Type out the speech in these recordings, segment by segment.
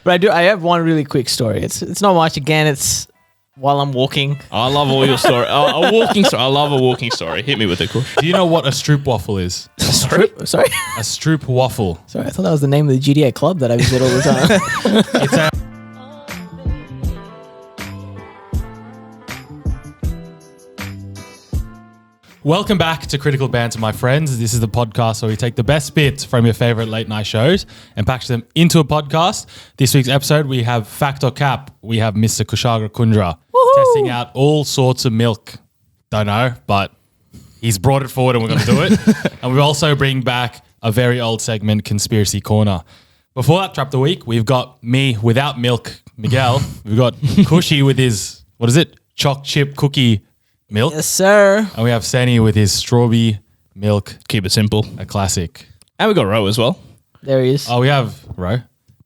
But I have one really quick story. It's not much. Again, it's while I'm walking. I love all your story. A walking story. I love a walking story. Hit me with it, Kush. Do you know what a stroop waffle is? Sorry? A stroop waffle. Sorry, I thought that was the name of the GTA club that I visit all the time. It's a Welcome back to Critical Banter, my friends. This is the podcast where we take the best bits from your favorite late night shows and package them into a podcast. This week's episode, we have Fact or Cap. We have Mr. Kushagra Kundra testing out all sorts of milk. Don't know, but he's brought it forward and we're going to do it. And we also bring back a very old segment, Conspiracy Corner. Before that, Trap the Week, we've got me without milk, Miguel. We've got Kushy with his, what is it? Choc chip cookie milk. Yes, sir. And we have Sani with his strawberry milk. Keep it simple. A classic. And we got Ro as well. There he is. Oh, we have Ro.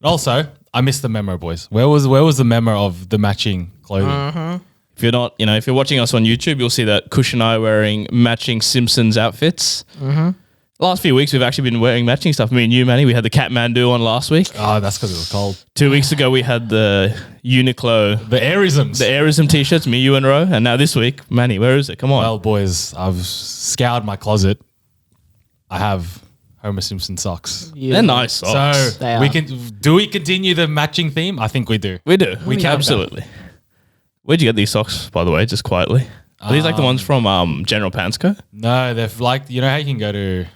Also, I missed the memo, boys. Where was the memo of the matching clothing? If you're not, if you're watching us on YouTube, you'll see that Kush and I are wearing matching Simpsons outfits. Last few weeks, we've actually been wearing matching stuff. Me and you, Manny, we had the Catmandu on last week. Oh, that's because it was cold. 2 weeks ago, we had the Uniqlo, The Airisms. the Airism t-shirts, me, you, and Ro. And now this week, Manny, where is it? Come on. Well, boys, I've scoured my closet. I have Homer Simpson socks. They're nice socks. So They are. we continue the matching theme? I think we do. We do. We can. Absolutely. Where'd you get these socks, by the way, just quietly? Are these like the ones from General Pansco? No, they're like, you know how you can go to,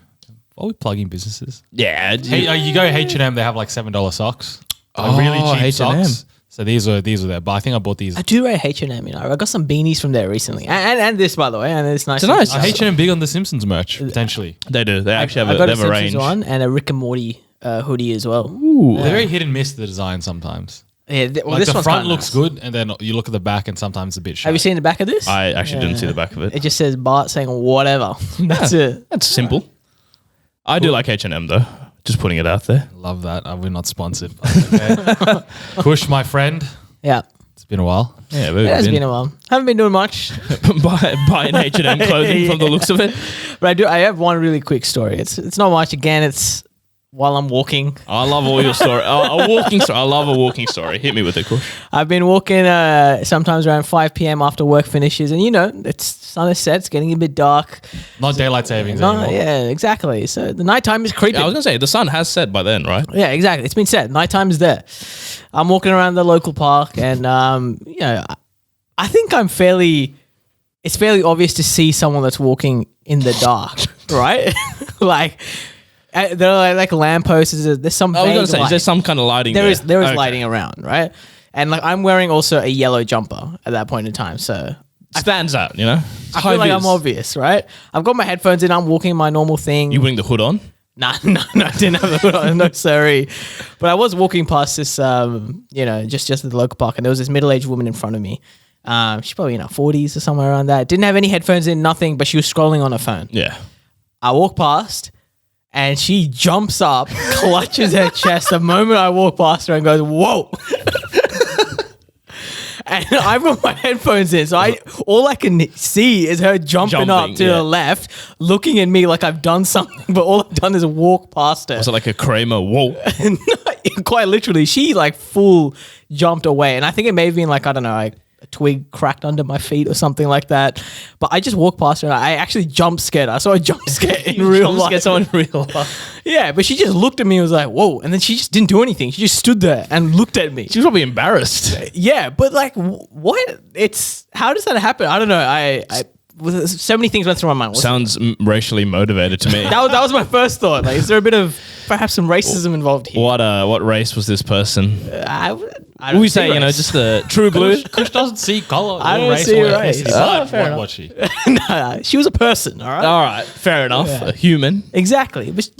are we plugging businesses? Yeah. Hey, you go H&M, they have like $7 socks. Like really cheap H&M. socks. So these were there, but I think I bought these. I do rate H&M, I got some beanies from there recently. And this, by the way, and it's nice. It's nice. H&M big on the Simpsons merch, potentially. They do. They actually I have got a a Simpsons range. one and a Rick and Morty hoodie as well. They're very hit and miss, the design sometimes. Yeah, Like this the one's front kinda looks nice. good, and then you look at the back, and sometimes it's a bit shy. Have you seen the back of this? I actually didn't see the back of it. It just says Bart saying whatever. That's it. That's simple. I do like H&M though. Just putting it out there. Love that. We're not sponsored. But okay. Kush, my friend. Yeah. It's been a while. Yeah, It has been a while. Haven't been doing much. buying H&M clothing from the looks of it. But I have one really quick story. It's not much. Again, it's while I'm walking. I love all your story. A walking story. I love a walking story. Hit me with it, Kush. I've been walking sometimes around 5 p.m. after work finishes. And, it's sun is set. It's getting a bit dark. Not daylight savings No, anymore. yeah, exactly. So the nighttime is creeping. I was going to say, the sun has set by then, right? Yeah, exactly. It's been set. Nighttime is there. I'm walking around the local park and, I think it's fairly obvious to see someone that's walking in the dark, right? There are like lampposts. There's some. I was vague going to say, light. is there some kind of lighting There is Okay. lighting around, right? And I'm wearing also a yellow jumper at that point in time, so Stands out, I feel like I'm obvious, right? I've got my headphones in. I'm walking my normal thing. You bring the hood on? No, I didn't have the hood on. No, sorry. But I was walking past this, just at the local park, and there was this middle-aged woman in front of me. She's probably 40s or somewhere around that. Didn't have any headphones in, nothing, but she was scrolling on her phone. Yeah. I walk past, and she jumps up, clutches her chest the moment I walk past her and goes, "Whoa!" And I've got my headphones in, so all I can see is her jumping up to the left, looking at me like I've done something, but all I've done is walk past her. Was it like a Kramer? Whoa. Quite literally, she full jumped away, and I think it may have been a twig cracked under my feet or something like that. But I just walked past her and I actually jump scared her. I saw a jump scare in real life. Get someone in real life. Yeah, but she just looked at me and was like, "Whoa." And then she just didn't do anything. She just stood there and looked at me. She was probably embarrassed. Yeah, but what? How does that happen? I don't know. So many things went through my mind. Sounds racially motivated to me. That was my first thought. Is there a bit of perhaps some racism involved here? What race was this person? I don't We see say, race. just the true blue. Kush doesn't see color. I don't race see or race. ethnicity. Fair What enough. was she? No, she was a person, all right? All right, fair enough. Yeah. A human. Exactly. But,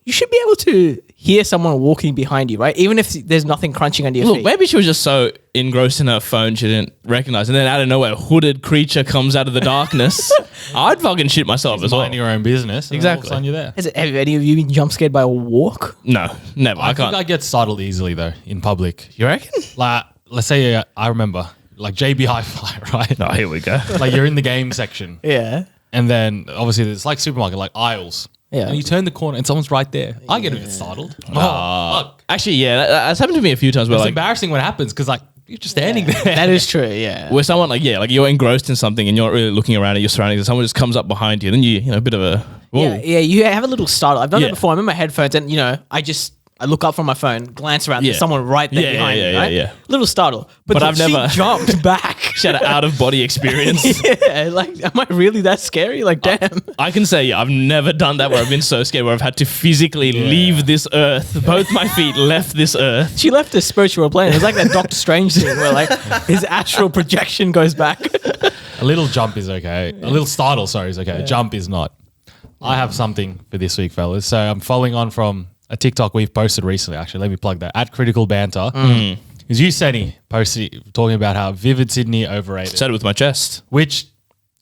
you should be able to hear someone walking behind you, right? Even if there's nothing crunching under your Look, feet. maybe she was just so engrossed in her phone she didn't recognize. And then out of nowhere, a hooded creature comes out of the darkness. I'd fucking shit myself as well. Mind your own business. And Exactly. All of a sudden you're there. Have any of you been jump scared by a walk? No, never. I I think can't. I get startled easily though in public. You reckon? Like, let's say I remember JB Hi-Fi, right? Oh, here we go. You're in the game section, Yeah. and then obviously it's like supermarket, like aisles. Yeah. And you turn the corner and someone's right there. I get a bit startled. Oh, fuck. Actually, yeah, that's happened to me a few times where It's like embarrassing when it happens because like you're just standing there. That is true. Yeah. where someone like you're engrossed in something and you're not really looking around at your surroundings and someone just comes up behind you, then you know a bit of a whoa. Yeah, you have a little startle. I've done Yeah. it before. I'm in my headphones and, I look up from my phone, glance around, there's someone right there behind me, right? Yeah. Little startle. But I've never- she jumped back. She had an out of body experience. Yeah, like, am I really that scary? Like, damn. I can say I've never done that where I've been so scared where I've had to physically leave this earth. Both my feet left this earth. She left the spiritual plane. It was like that Doctor Strange thing where like his astral projection goes back. A little jump is okay. A little startle, sorry, is okay. A jump is not. I have something for this week, fellas. So I'm following on from a TikTok we've posted recently, actually. Let me plug that. At Critical Banter. Because you, Senny, posted talking about how Vivid Sydney overrated. Said it with my chest. Which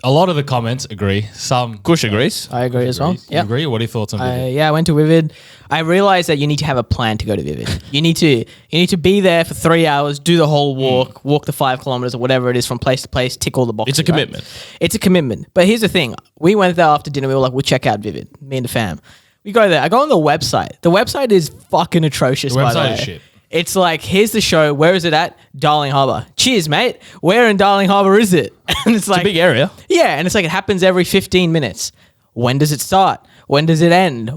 a lot of the comments agree. Some Kush agrees. I agree as well. You Yeah. agree? What are your thoughts on Vivid? I went to Vivid. I realized that you need to have a plan to go to Vivid. You need to be there for 3 hours, do the whole walk the 5 kilometers or whatever it is from place to place, tick all the boxes. It's a right? commitment. It's a commitment. But here's the thing. We went there after dinner. We were like, we'll check out Vivid, me and the fam. We go there. I go on the website. The website is fucking atrocious, The by the website way. is shit. It's like, here's the show. Where is it at? Darling Harbour. Cheers, mate. Where in Darling Harbour is it? And it's like, Big area. yeah, and it's like it happens every 15 minutes. When does it start? When does it end?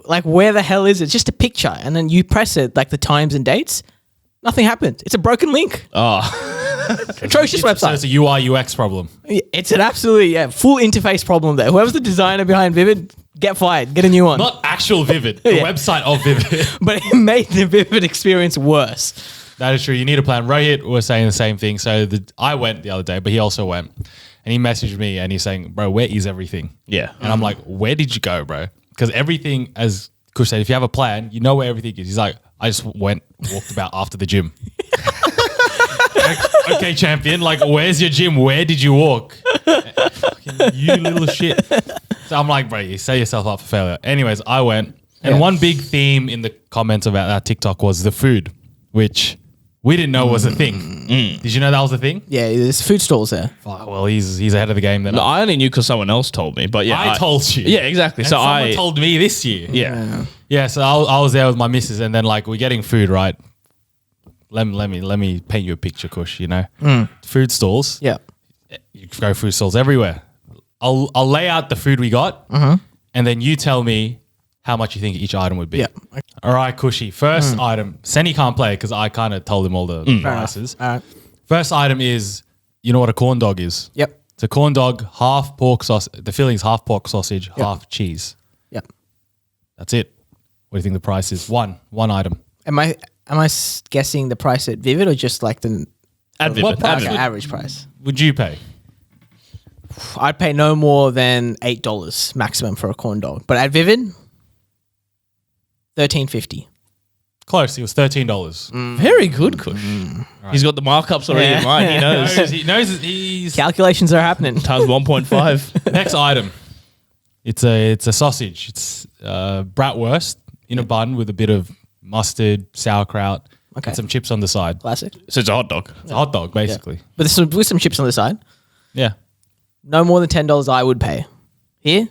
Like, where the hell is it? It's just a picture. And then you press it, like the times and dates. Nothing happens. It's a broken link. Atrocious So website. it's a UI UX problem. It's an absolutely full interface problem there. Whoever's the designer behind Vivid, get fired. Get a new one. Not actual Vivid, the Yeah. website of Vivid. But it made the Vivid experience worse. That is true. You need a plan. Rohit was saying the same thing. So I went the other day, but he also went. And he messaged me and he's saying, bro, where is everything? Yeah. And I'm like, where did you go, bro? Because everything, as Kush said, if you have a plan, you know where everything is. He's like, I just walked about after the gym. Okay, champion. Like, where's your gym? Where did you walk? Fucking you little shit. So I'm like, bro, you set yourself up for failure. Anyways, I went. And one big theme in the comments about that TikTok was the food, which we didn't know was a thing. Did you know that was a thing? Yeah, there's food stalls there. Oh, well, he's ahead of the game then. No, I only knew because someone else told me. But yeah, I told you. Yeah, exactly. And So someone told me this year. yeah. Yeah, so I was there with my missus, and then like we're getting food, right? Let me paint you a picture, Kush. You know, food stalls. Yeah. You go food stalls everywhere. I'll lay out the food we got, and then you tell me how much you think each item would be. Yeah. All right, Cushy. First item. Senny can't play because I kind of told him all the prices. All right. First item is, you know what a corn dog is? Yep. It's a corn dog, half pork sausage. The filling's half pork sausage, half cheese. Yep. That's it. What do you think the price is? One item. Am I guessing the price at Vivid or just like the At Vivid. What price At okay, Vivid. average price? Would you pay? I'd pay no more than $8 maximum for a corn dog. But at Vivid, $13.50. Close. It was $13. Very good, Kush. He's got the markups already in mind. He knows. He knows he's Calculations are happening. Times 1.5. next item. It's a sausage. It's bratwurst in a bun with a bit of mustard, sauerkraut, Okay. and some chips on the side. Classic. So it's a hot dog. It's a hot dog, basically. But with some chips on the side. Yeah. No more than $10 I would pay. Here,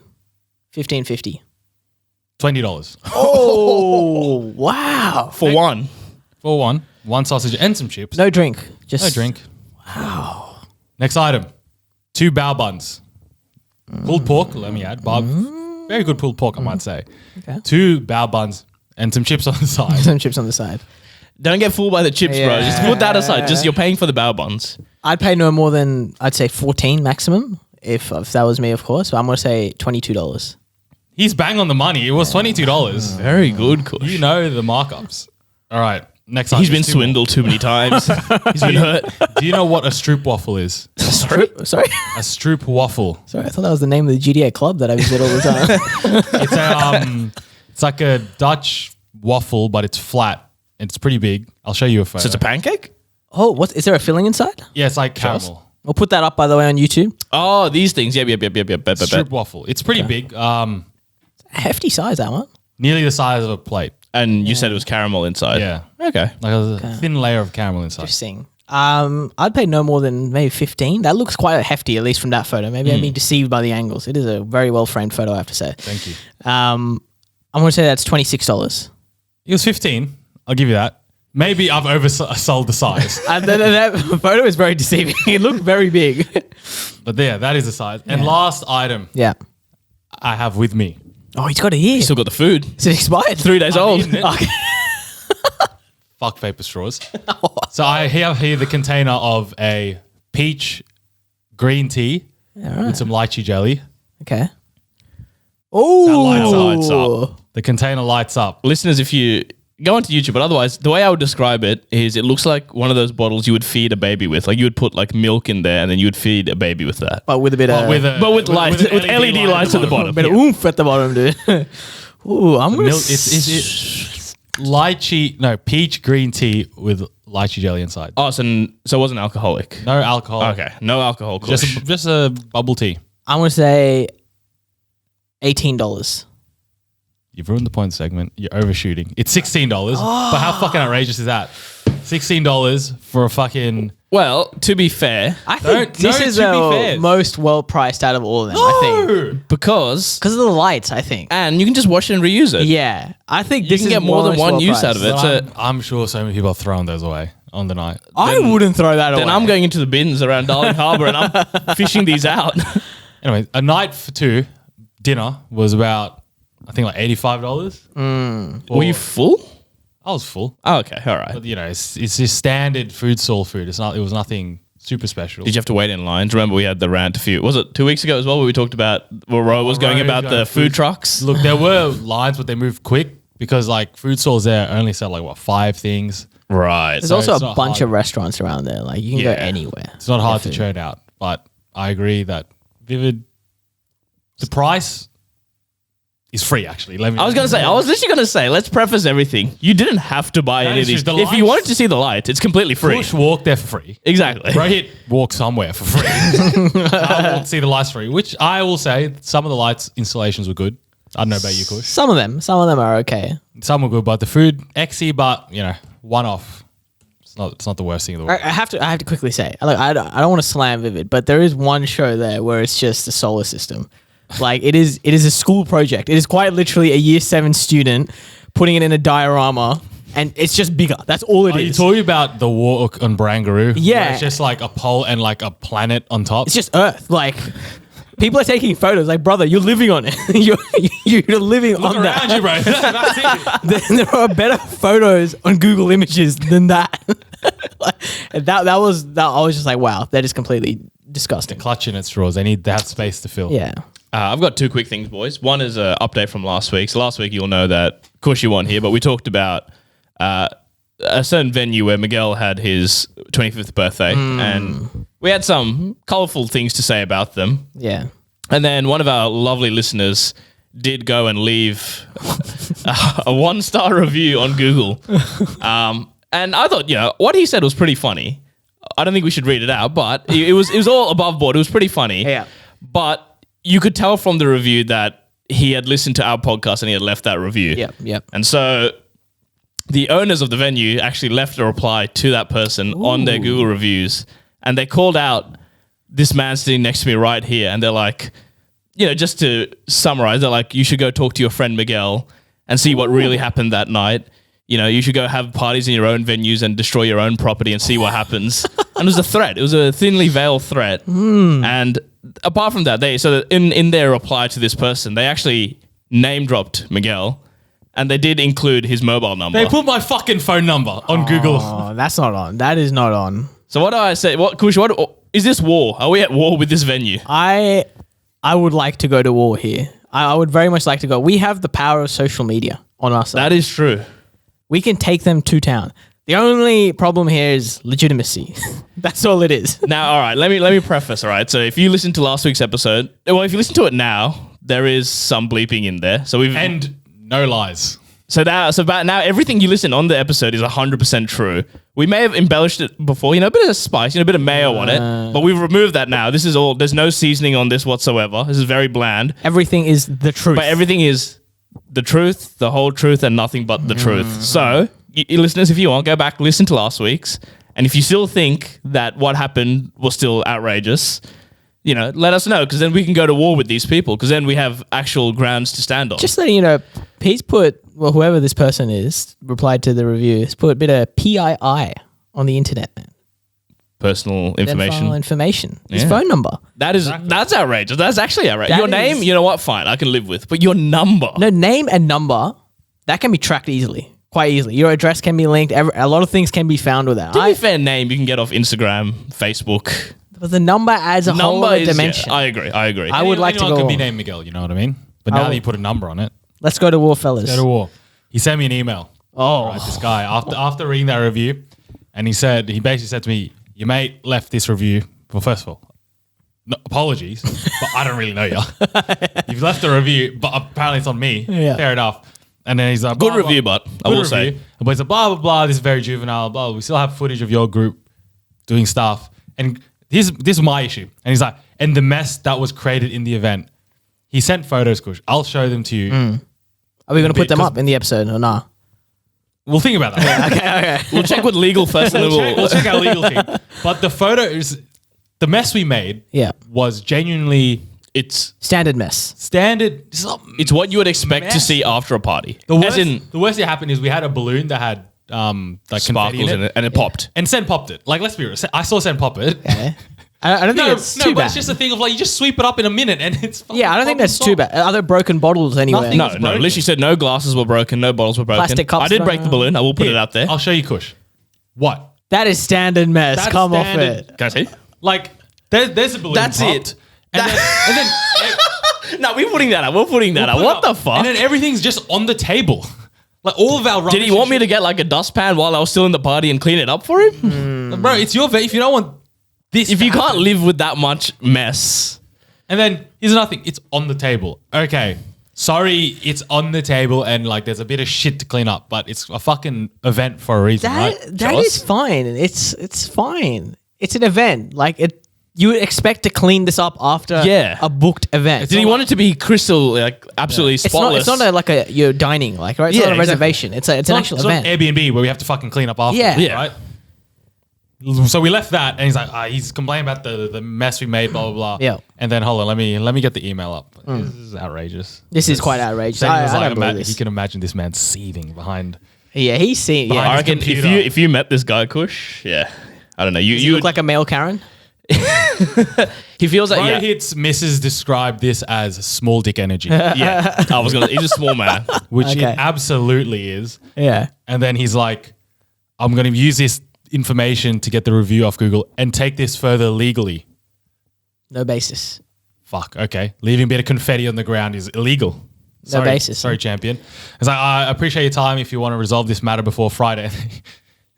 $15.50. $20 Oh, wow. For one. for one sausage and some chips. No drink. Just No drink. Wow. Next item. 2 bao buns. Pulled pork, let me add. Very good pulled pork, I might say. Okay. 2 bao buns and some chips on the side. Some chips on the side. Don't get fooled by the chips, bro. Just put that aside. Just you're paying for the bao buns. I'd pay no more than, I'd say 14 maximum. If that was me, of course. But I'm going to say $22. He's bang on the money. It was $22. Very good, Kush. You know the markups. All right. Next item. He's been There's 2 more. swindled too many times. He's been hurt. Do you know what a stroop waffle is? Sorry? A stroop waffle. Sorry, I thought that was the name of the GTA club that I visit all the time. It's like a Dutch waffle, but it's flat. It's pretty big. I'll show you a photo. So it's a pancake? Oh, is there a filling inside? Yeah, it's like caramel. We'll put that up, by the way, on YouTube. Oh, these things. Yep. Stroop waffle. It's pretty big. Hefty size, that one. Nearly the size of a plate. And you said it was caramel inside. Yeah. Okay. Like a thin layer of caramel inside. Interesting. I'd pay no more than maybe 15. That looks quite hefty, at least from that photo. Maybe I'm being deceived by the angles. It is a very well framed photo, I have to say. Thank you. I'm going to say that's $26. It was 15. I'll give you that. Maybe I've oversold the size. And then that photo is very deceiving. It looked very big. But there, that is the size. And last item Yeah. I have with me. Oh, he's got it here. Still got the food. Is it expired? 3 days old. eaten it. Okay. Fuck paper straws. So I have here the container of a peach green tea with some lychee jelly. Okay. Oh, lights up. The container lights up. Listeners, if you go onto YouTube, but otherwise, the way I would describe it is it looks like one of those bottles you would feed a baby with. Like you would put like milk in there and then you would feed a baby with that. But with a bit of With lights, an with LED lights at the bottom. a bit of oomph at the bottom, dude. Ooh, I'm gonna. It's lychee, no, peach green tea with lychee jelly inside. Oh, so it wasn't alcoholic. No alcohol. Okay, no alcohol. Kush. Just a bubble tea. I'm gonna say $18. You've ruined the point segment. You're overshooting. It's $16. But how fucking outrageous is that? $16 for a fucking... Well, to be fair, I think this is to be the fair. most well priced out of all of them. I think because because of the lights. I think. and you can just wash it and reuse it. Yeah, I think You this can is get more than most one use well-priced. out of it. So I'm sure so many people are throwing those away on the night. I wouldn't throw that away. then I'm going into the bins around Darling Harbour and I'm fishing these out. Anyway, a night for two, dinner was about, I think like $85. Were you full? I was full. Oh, okay, all right. But you know, it's just standard food stall food. It was nothing super special. Did you have to wait in lines? Remember we had the rant was it 2 weeks ago as well where we talked about where Ro was going about the food trucks? Look, there were lines, but they moved quick because like food stalls there only sell like what, 5 things. Right. There's So also it's a not bunch hard. of restaurants around there. Like you can go Yeah. anywhere. It's not hard to churn out, but I agree that Vivid, the price is free actually. I was literally going to say, let's preface everything. You didn't have to buy any of is these. true. The If you lights- wanted to see the lights, it's completely free. Push walk there for free. Exactly. Rohit walk somewhere for free. I walk see the lights free, which I will say some of the lights installations were good. I don't know about you, Kush. Some of them are okay. Some were good, but the food exy, but you know, one off. It's not the worst thing in the world. I have to quickly say, like, I don't want to slam Vivid, but there is one show there where it's just a solar system. Like it is a school project. It is quite literally a year 7 student putting it in a diorama, and it's just bigger. That's all it Are is. you talking about the walk on Barangaroo? Yeah. Where it's just like a pole and like a planet on top. It's just Earth. Like people are taking photos. Like, brother, you're living on it. you're living on around that. you, bro. That's it. There are better photos on Google Images than that. that was I was just like, wow, that is completely disgusting. Clutching at straws. They have space to fill. Yeah. I've got 2 quick things, boys. One is an update from last week. So last week, you'll know that, of course you weren't here, but we talked about a certain venue where Miguel had his 25th birthday, and we had some colourful things to say about them. Yeah. And then one of our lovely listeners did go and leave a 1-star review on Google. And I thought, what he said was pretty funny. I don't think we should read it out, but it was all above board. It was pretty funny. Yeah. But you could tell from the review that he had listened to our podcast and he had left that review. Yep. And so the owners of the venue actually left a reply to that person on their Google reviews, and they called out this man sitting next to me right here, and they're like, just to summarize, they're like, you should go talk to your friend Miguel and see what really happened that night. You should go have parties in your own venues and destroy your own property and see what happens. And it was a threat. It was a thinly veiled threat. And apart from that, in their reply to this person, they actually name dropped Miguel, and they did include his mobile number. They put my fucking phone number on Google. Oh, that's not on. That is not on. So what do I say? Kush, what is this war? Are we at war with this venue? I would like to go to war here. I would very much like to go. We have the power of social media on our side. That is true. We can take them to town. The only problem here is legitimacy. That's all it is. Now, all right, let me preface, all right? So if you listen to last week's episode, if you listen to it now, there is some bleeping in there. So And no lies. So now everything you listen on the episode is 100% true. We may have embellished it before, a bit of spice, a bit of mayo on it, but we've removed that now. This is all, there's no seasoning on this whatsoever. This is very bland. Everything is the truth. But everything is the truth, the whole truth, and nothing but the truth. So, you listeners, if you want, go back, listen to last week's. And if you still think that what happened was still outrageous, let us know, because then we can go to war with these people, because then we have actual grounds to stand on. Just letting you know, he's put, well, whoever this person is, replied to the review, has put a bit of PII on the internet, man. Personal information. His Yeah. phone number. That's outrageous. That's actually outrageous. That Your name, is- you know what? Fine, I can live with. But your number. No, name and number, that can be tracked quite easily. Your address can be linked. A lot of things can be found with that. To be fair, name you can get off Instagram, Facebook. But the number adds a whole other dimension. I agree. I would like to Anyone go can be on. named Miguel, you know what I mean? But now that you put a number on it, Let's go to war, fellas. go to war. He sent me an email. Oh. Right, this guy, after reading that review, and he basically said to me, your mate left this review. Well, first of all, no, apologies, but I don't really know you. You've left a review, but apparently it's on me. Yeah. Fair enough. And then he's like, Good blah, review, blah. but I will say. But he's like, blah, blah, blah. This is very juvenile, blah. We still have footage of your group doing stuff. And this is my issue. And he's like, and the mess that was created in the event. He sent photos, Kush. I'll show them to you. Are we going to put them Because- up in the episode or nah? We'll think about that. Okay. We'll check with legal first and then We'll check our legal team. But the photos, the mess we made Yeah. was genuinely It's Standard mess. standard. it's what you would expect to Mess. see after a party. The As worst, in the worst that happened is we had a balloon that had like confetti sparkles in it and it popped. And Sen popped it. Like, let's be real. I saw Sen pop it. Okay. I don't think it's too but bad. it's just a thing of like you just sweep it up in a minute and it's fucking Yeah, I don't think that's too problem bad. Are there broken bottles anywhere? Nothing. No, It's no. broken. Literally said no glasses were broken, no bottles were broken. Plastic cups I did thrown break the out. balloon. I will put solved. it out there. I'll show you, Kush. What? That is standard mess. That's Come standard. off it. Can I see? Like there's a balloon. That's popped, it. And then No, we're putting that up. We're putting that up. put it What up, the fuck? And then everything's just on the table. Like all of our rubbish. Did he want me to get like a dustpan while I was still in the party and clean it up for him? Bro, it's your if you don't want this. If to you can't happen. live with that much mess, And then here's another thing. It's on the table. Okay. Sorry, it's on the table and like there's a bit of shit to clean up, but it's a fucking event for a reason, right? That is fine. It's fine. It's an event. Like you would expect to clean this up after Yeah. a booked event. did he want it to be crystal, like absolutely spotless? It's not like you're dining, like, right? It's Yeah, not a exactly. reservation. It's an actual it's not event. Airbnb where we have to fucking clean up after, Yeah. Yeah. right? So we left that, and he's like, he's complaining about the mess we made, blah blah blah. Yeah. And then hold on, let me get the email up. This is outrageous. This is quite outrageous. Saying it was I like don't believe this. he can imagine this man seething behind. Yeah, he's seen. Behind Yeah, I his reckon computer. if you met this guy, Kush, yeah, I don't know. You you would look like a male Karen. he feels like Bro yeah, Hits Mrs. described this as small dick energy, yeah. I was gonna. He's a small man. which Okay. it absolutely is. Yeah. And then he's like, I'm going to use this information to get the review off Google and take this further legally. No basis. Fuck, okay. Leaving a bit of confetti on the ground is illegal. Sorry, basis. Sorry, champion. It's like, I appreciate your time if you want to resolve this matter before Friday.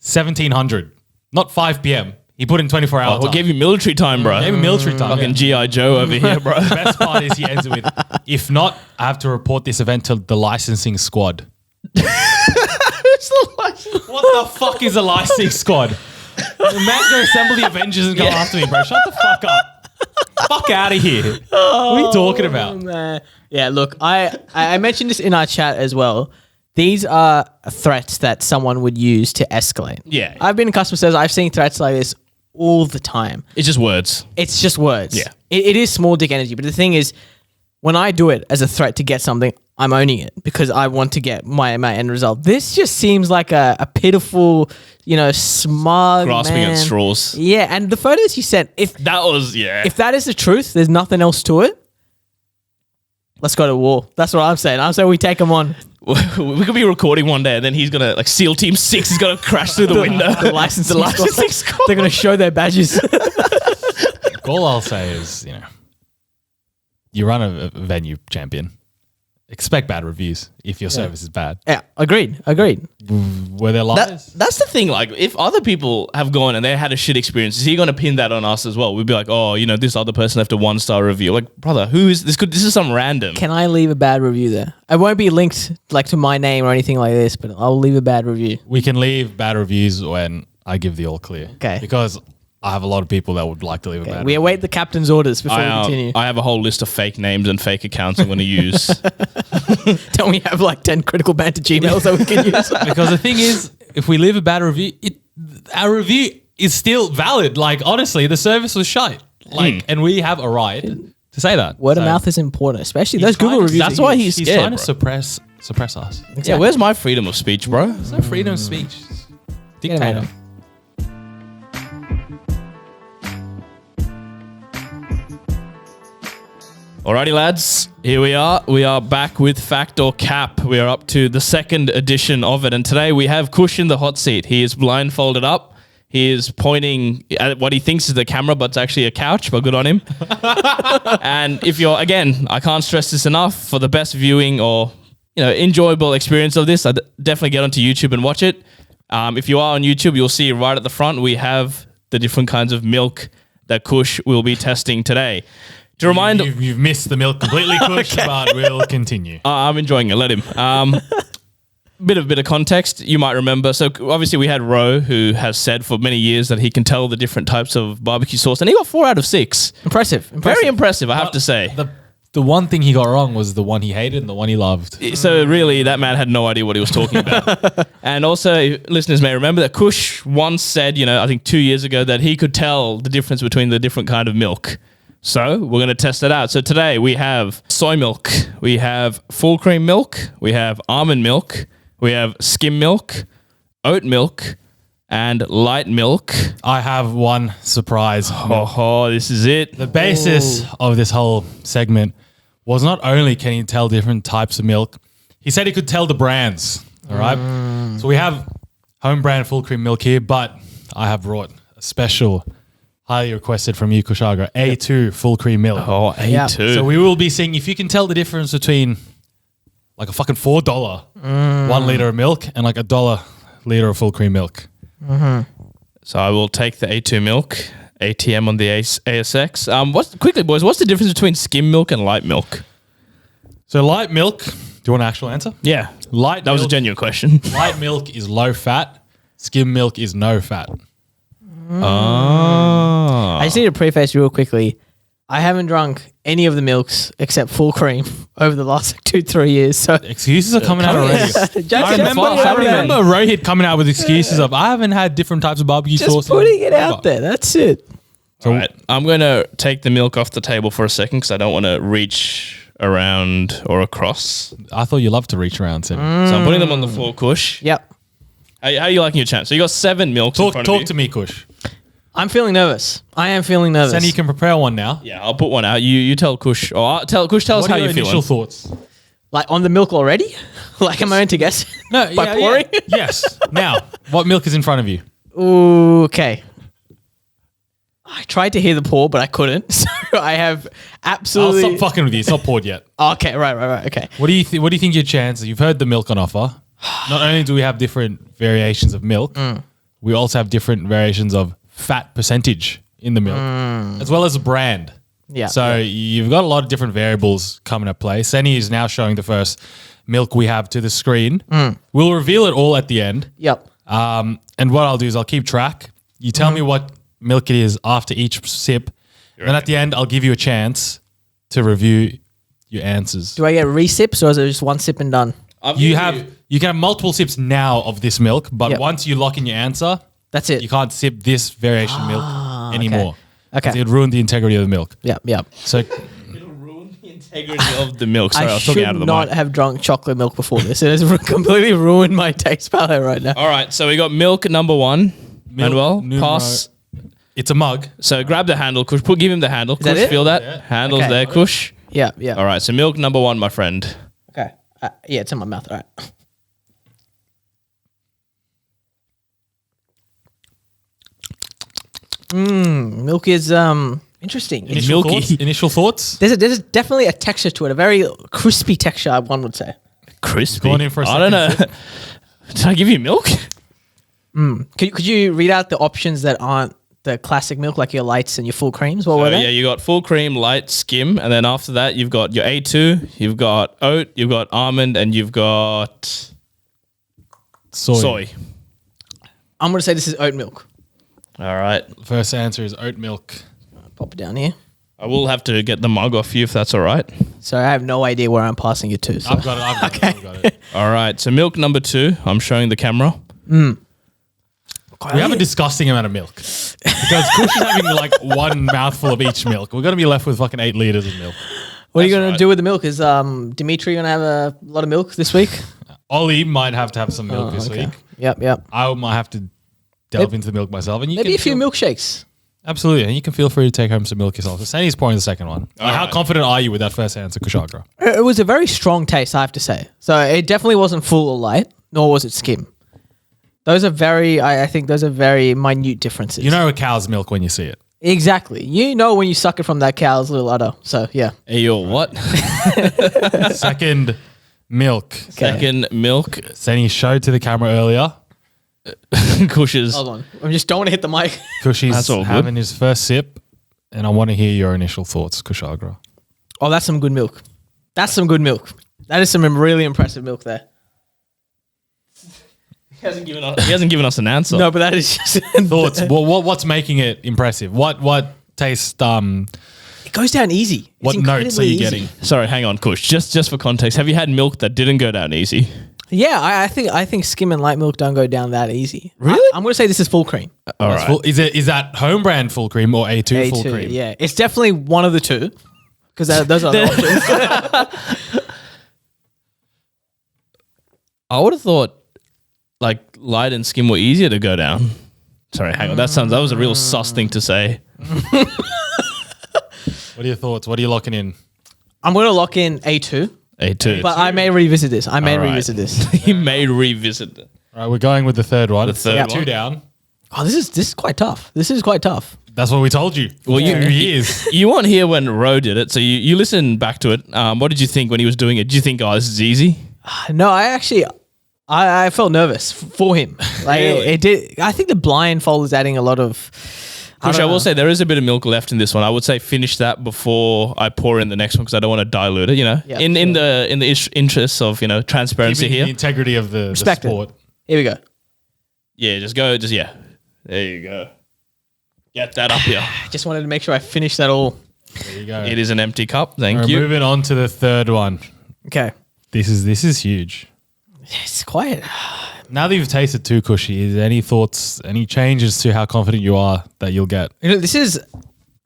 1700, not 5 p.m. He put in 24 hours. We'll give you military time, bro. Gave him military time. Fucking yeah. GI Joe over here, bro. The best part is he ends it with, if not, I have to report this event to the licensing squad. What the fuck is a licensing squad? The man's gonna assemble the Avengers and go after me, bro. Shut the fuck up. Fuck out of here. What are you talking about? Man. Yeah, look, I mentioned this in our chat as well. These are threats that someone would use to escalate. Yeah. I've been in customer service. I've seen threats like this all the time. It's just words. It's just words. Yeah. It is small dick energy. But the thing is, when I do it as a threat to get something, I'm owning it because I want to get my end result. This just seems like a pitiful, smug Grasping man. at straws. Yeah, and the photos you sent, if That was if that is the truth, there's nothing else to it. Let's go to war. That's what I'm saying. I'm saying we take them on. We could be recording one day and then he's gonna like SEAL Team 6 is gonna crash through the window. The licensing licensing squad. squad. They're going to show their badges. All I'll say is, you run a venue, champion. Expect bad reviews if your service is bad. Yeah, agreed. Were there lies? That's the thing. Like, if other people have gone and they had a shit experience, is he going to pin that on us as well? We'd be like, oh, this other person left a 1-star review. Like, brother, who is this? This is some random. Can I leave a bad review there? It won't be linked like to my name or anything like this, but I'll leave a bad review. We can leave bad reviews when I give the all clear. Okay. Because I have a lot of people that would like to leave a bad We review. await the captain's orders before we continue. I have a whole list of fake names and fake accounts I'm going to use. Don't we have like 10 Critical Banter Gmails that we can use? Because the thing is, if we leave a bad review, our review is still valid. Like, honestly, the service was shite. Like, and we have a right to say that. Word of So mouth is important, especially he's those Google trying to- reviews. That's why he's He's scared, trying to bro. suppress suppress us. Yeah, where's my freedom of speech, bro? There's no freedom of speech. Dictator. man. Alrighty, lads, here we are. We are back with Fact or Cap. We are up to the second edition of it. And today we have Kush in the hot seat. He is blindfolded up. He is pointing at what he thinks is the camera, but it's actually a couch, but good on him. And if you're, again, I can't stress this enough, for the best viewing or, enjoyable experience of this, I'd definitely get onto YouTube and watch it. If you are on YouTube, you'll see right at the front, we have the different kinds of milk that Kush will be testing today. To remind, you've missed the milk completely, Kush, but we'll continue. I'm enjoying it. Let him. Bit of context. You might remember. So obviously we had Ro, who has said for many years that he can tell the different types of barbecue sauce, and he got 4 out of 6. Impressive. Very impressive, I have to say. The one thing he got wrong was the one he hated and the one he loved. So really, that man had no idea what he was talking about. And also, listeners may remember that Kush once said, I think 2 years ago, that he could tell the difference between the different kind of milk. So we're going to test it out. So today we have soy milk, we have full cream milk, we have almond milk, we have skim milk, oat milk, and light milk. I have one surprise. Oh, this is it. The basis of this whole segment was not only can he tell different types of milk, he said he could tell the brands. All right. So we have home brand full cream milk here, but I have brought a special, highly requested from you, Kushagra, A2 full cream milk. Oh, A2. Yeah. So we will be seeing if you can tell the difference between like a fucking $4 1 liter of milk and like $1 liter of full cream milk. So I will take the A2 milk, ATM on the ASX. Quickly, boys, what's the difference between skim milk and light milk? So light milk, do you want an actual answer? Yeah. Light That was a milk- genuine question. Light milk is low fat. Skim milk is no fat. Oh. I just need to preface real quickly. I haven't drunk any of the milks except full cream over the last 2-3 years. So Excuses are coming out already. Jack's I just remember Rohit coming out with excuses of I haven't had different types of barbecue sauce. putting it out there. That's it. All right. I'm going to take the milk off the table for a second because I don't want to reach around or across. I thought you loved to reach around, Sam. So I'm putting them on the floor, Kush. Yep. How are you liking your chance? So you got 7 milks in front of you. Talk to me, Kush. I'm feeling nervous. I am feeling nervous. Sandy, you can prepare one now. Yeah, I'll put one out. You tell Kush. Or Kush, tell us What how are your you're initial feeling. thoughts? Like on the milk already? Like am I meant to guess? No, By pouring? Yes. Now, what milk is in front of you? Ooh, okay. I tried to hear the pour, but I couldn't. So I have I'll absolutely. stop fucking with you. It's not poured yet. Okay, right. Okay. What do you think your chances? You've heard the milk on offer. Not only do we have different variations of milk, we also have different variations of fat percentage in the milk, as well as a brand. Yeah. So you've got a lot of different variables coming at play. Senny is now showing the first milk we have to the screen. We'll reveal it all at the end. Yep. And what I'll do is I'll keep track. You tell me what milk it is after each sip. Then at the end, I'll give you a chance to review your answers. Do I get re-sips or is it just one sip and done? You can have multiple sips now of this milk, but Yep. once you lock in your answer, That's it. you can't sip this variation milk anymore. Okay. It would ruin the integrity of the milk. Yep. So It'll ruin the integrity of the milk. Sorry, I I was talking should out of the not mic. have drunk chocolate milk before this. It has completely ruined my taste palette right now. All right, so we got milk number 1. Manuel, pass. it's a mug. So grab the handle, Kush. Give him the handle. that Kush, it? feel that? Yeah. Handle's Okay. there, Kush. Yeah. All right, so milk number 1, my friend. Okay. Yeah, it's in my mouth. All right. Milk is interesting. It's Initial milky. thoughts? Initial thoughts? there's definitely a texture to it, a very crispy texture, one would say. Crispy. Going in for a I don't know. second Did I give you milk? Could you read out the options that aren't the classic milk, like your lights and your full creams? What were Oh, they? yeah, you got full cream, light, skim, and then after that you've got your A2, you've got oat, you've got almond, and you've got soy. I'm going to say this is oat milk. All right. First answer is oat milk. Pop it down here. I will have to get the mug off you if that's all right. So I have no idea where I'm passing it to. So. I've got it. I've got it. All right. So milk number 2, I'm showing the camera. We have a disgusting amount of milk because Kush is having like one mouthful of each milk. We're going to be left with fucking 8 liters of milk. What are you That's going right. to do with the milk? Is Dimitri going to have a lot of milk this week? Ollie might have to have some milk this Okay. week. Yep. I might have to delve into the milk myself. And you Maybe can a few feel- milkshakes. Absolutely. And you can feel free to take home some milk yourself. So Sandy's pouring the second one. How right. confident are you with that first answer, Kushagra? It was a very strong taste, I have to say. So it definitely wasn't full or light, nor was it skim. Those are very, I think those are very minute differences. You know a cow's milk when you see it. Exactly. You know when you suck it from that cow's little udder. So yeah. Hey, yo, what? Second milk. Second milk. Sandy showed to the camera earlier. Kush's. Hold on. I just don't want to hit the mic. Kushi's That's all good. having his first sip. And I want to hear your initial thoughts, Kushagra. Oh, that's some good milk. That's some good milk. That is some really impressive milk there. He hasn't given us an answer. No, but that is just Thoughts? What's making it impressive? What taste? It goes down easy. It's What notes are incredibly you easy. getting? Sorry, hang on, Kush. Just for context, have you had milk that didn't go down easy? Yeah, I think skim and light milk don't go down that easy. Really? I'm going to say this is full cream. All That's right. full- is that home brand full cream or A2 full A2, cream? yeah. It's definitely one of the two because those are the options. I would have thought like light and skim were easier to go down. Sorry, hang on. That was a real sus thing to say. What are your thoughts? What are you locking in? I'm going to lock in A2, A2. but I may revisit this. All right. Revisit this. He may revisit it. All right, we're going with the third one. The third Two one. down. Oh, this is quite tough. This is quite tough. That's what we told you. Well, you- 2 years. You weren't here when Ro did it, so you listened back to it. What did you think when he was doing it? Did you think, oh, this is easy? No, I felt nervous for him. Like Really? it did. I think the blindfold is adding a lot of. Kush, I don't will know. say there is a bit of milk left in this one. I would say finish that before I pour in the next one because I don't want to dilute it. You know, Yeah, in sure. the interests of transparency Keeping the here. integrity of the Respect it. sport. Here we go. Yeah, just go. Yeah, there you go. Get that up here. I just wanted to make sure I finished that all. There you go. It is an empty cup. Thank We're you. moving on to the third one. Okay. This is huge. It's quite. Now that you've tasted two Cushy, is there any thoughts, any changes to how confident you are that you'll get? You know, this is